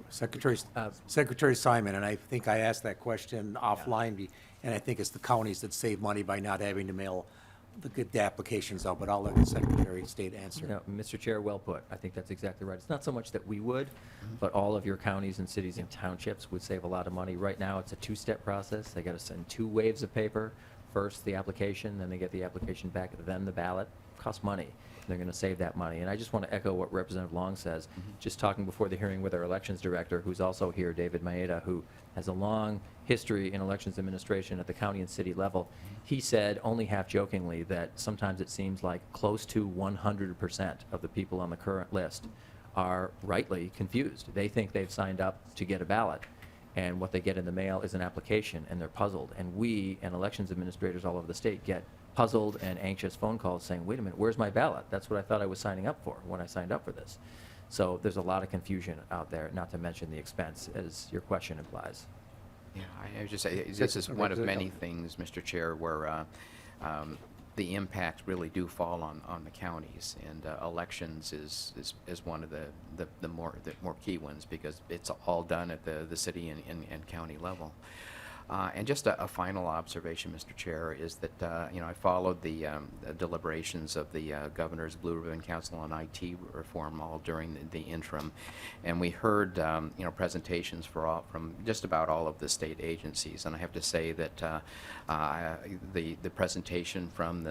Secretary Simon, and I think I asked that question offline, and I think it's the counties that save money by not having to mail the applications out, but I'll let the Secretary of State answer. No, Mr. Chair, well put. I think that's exactly right. It's not so much that we would, but all of your counties and cities and townships would save a lot of money. Right now, it's a two-step process. They got to send 2 waves of paper. First, the application, then they get the application back, then the ballot. Costs money. They're going to save that money. And I just want to echo what Representative Long says. Just talking before the hearing with our elections director, who's also here, David Maeda, who has a long history in elections administration at the county and city level. He said, only half jokingly, that sometimes it seems like close to 100% of the people on the current list are rightly confused. They think they've signed up to get a ballot, and what they get in the mail is an application, and they're puzzled. And we and elections administrators all over the state get puzzled and anxious phone calls saying, wait a minute, where's my ballot? That's what I thought I was signing up for when I signed up for this. So there's a lot of confusion out there, not to mention the expense, as your question implies. Yeah, I was just say, this is one of many things, Mr. Chair, where the impacts really do fall on the counties, and elections is one of the more key ones, because it's all done at the city and county level. And just a final observation, Mr. Chair, is that I followed the deliberations of the Governor's Blue Ribbon Council on IT reform all during the interim, and we heard presentations from just about all of the state agencies. And I have to say that the presentation from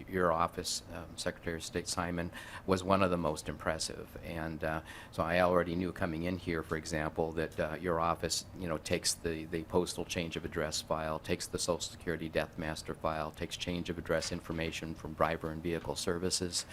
your office, Secretary of State Simon, was one of the most impressive. And so I already knew coming in here, for example, that your office takes the postal change of address file, takes the Social Security Death Master file, takes change of address information from driver and vehicle services.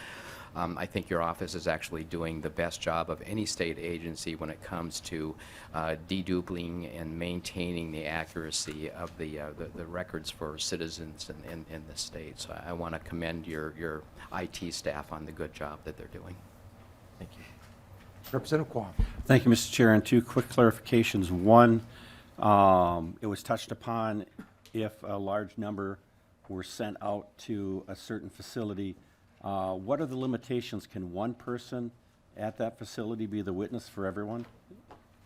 I think your office is actually doing the best job of any state agency when it comes to dedupling and maintaining the accuracy of the records for citizens in the state. So I want to commend your IT staff on the good job that they're doing. Thank you. Representative Quam. Thank you, Mr. Chair, and 2 quick clarifications. One, it was touched upon if a large number were sent out to a certain facility. What are the limitations? Can one person at that facility be the witness for everyone?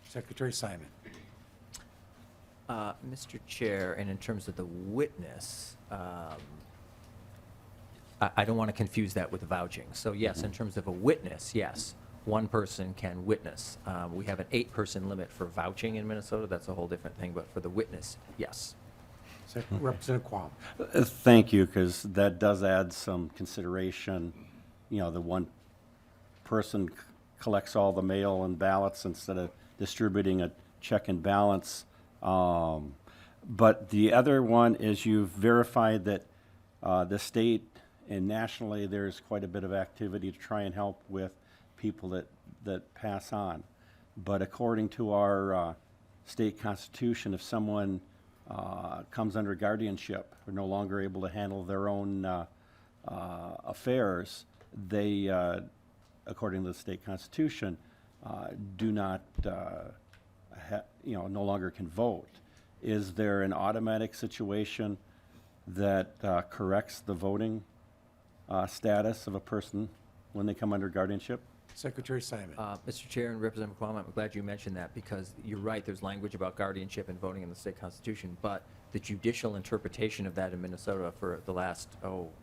Secretary Simon. Mr. Chair, and in terms of the witness, I don't want to confuse that with vouching. So yes, in terms of a witness, yes, one person can witness. We have an 8-person limit for vouching in Minnesota. That's a whole different thing, but for the witness, yes. Representative Quam. Thank you, because that does add some consideration. The one person collects all the mail and ballots instead of distributing a check and balance. But the other one is you've verified that the state and nationally there's quite a bit of activity to try and help with people that pass on. But according to our state constitution, if someone comes under guardianship, are no longer able to handle their own affairs, they, according to the state constitution, do not, no longer can vote. Is there an automatic situation that corrects the voting status of a person when they come under guardianship? Secretary Simon. Mr. Chair and Representative Quam, I'm glad you mentioned that, because you're right, there's language about guardianship and voting in the state constitution, but the judicial interpretation of that in Minnesota for the last,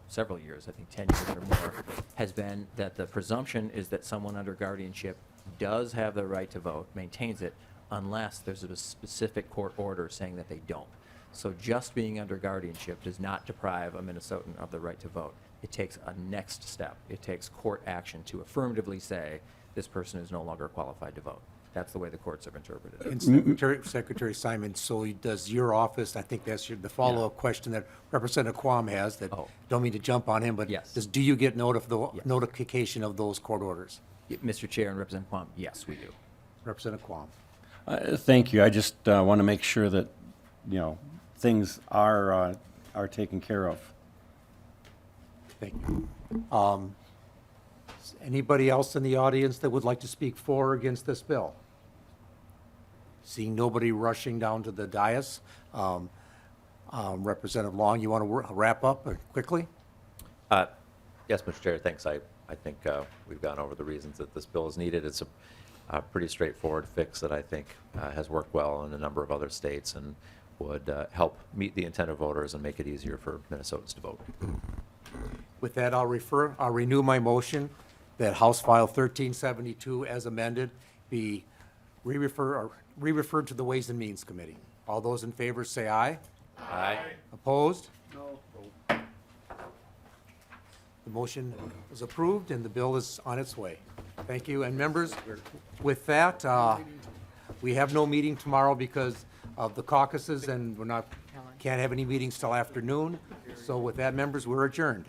several years, I think 10 years or more, has been that the presumption is that someone under guardianship does have the right to vote, maintains it, unless there's a specific court order saying that they don't. So just being under guardianship does not deprive a Minnesotan of the right to vote. It takes a next step. It takes court action to affirmatively say this person is no longer qualified to vote. That's the way the courts have interpreted it. And Secretary Simon, so does your office, I think that's the follow-up question that Representative Quam has, that, don't mean to jump on him, but Yes. do you get notification of those court orders? Mr. Chair and Representative Quam, yes, we do. Representative Quam. Thank you. I just want to make sure that, things are taken care of. Thank you. Anybody else in the audience that would like to speak for or against this bill? Seeing nobody rushing down to the dais, Representative Long, you want to wrap up quickly? Yes, Mr. Chair, thanks. I think we've gone over the reasons that this bill is needed. It's a pretty straightforward fix that I think has worked well in a number of other states and would help meet the intent of voters and make it easier for Minnesotans to vote. With that, I'll renew my motion that House File 1372 as amended be re-referred to the Ways and Means Committee. All those in favor say aye. Aye. Opposed? No. The motion is approved and the bill is on its way. Thank you. And members, with that, we have no meeting tomorrow because of the caucuses and can't have any meetings till afternoon. So with that, members, we're adjourned.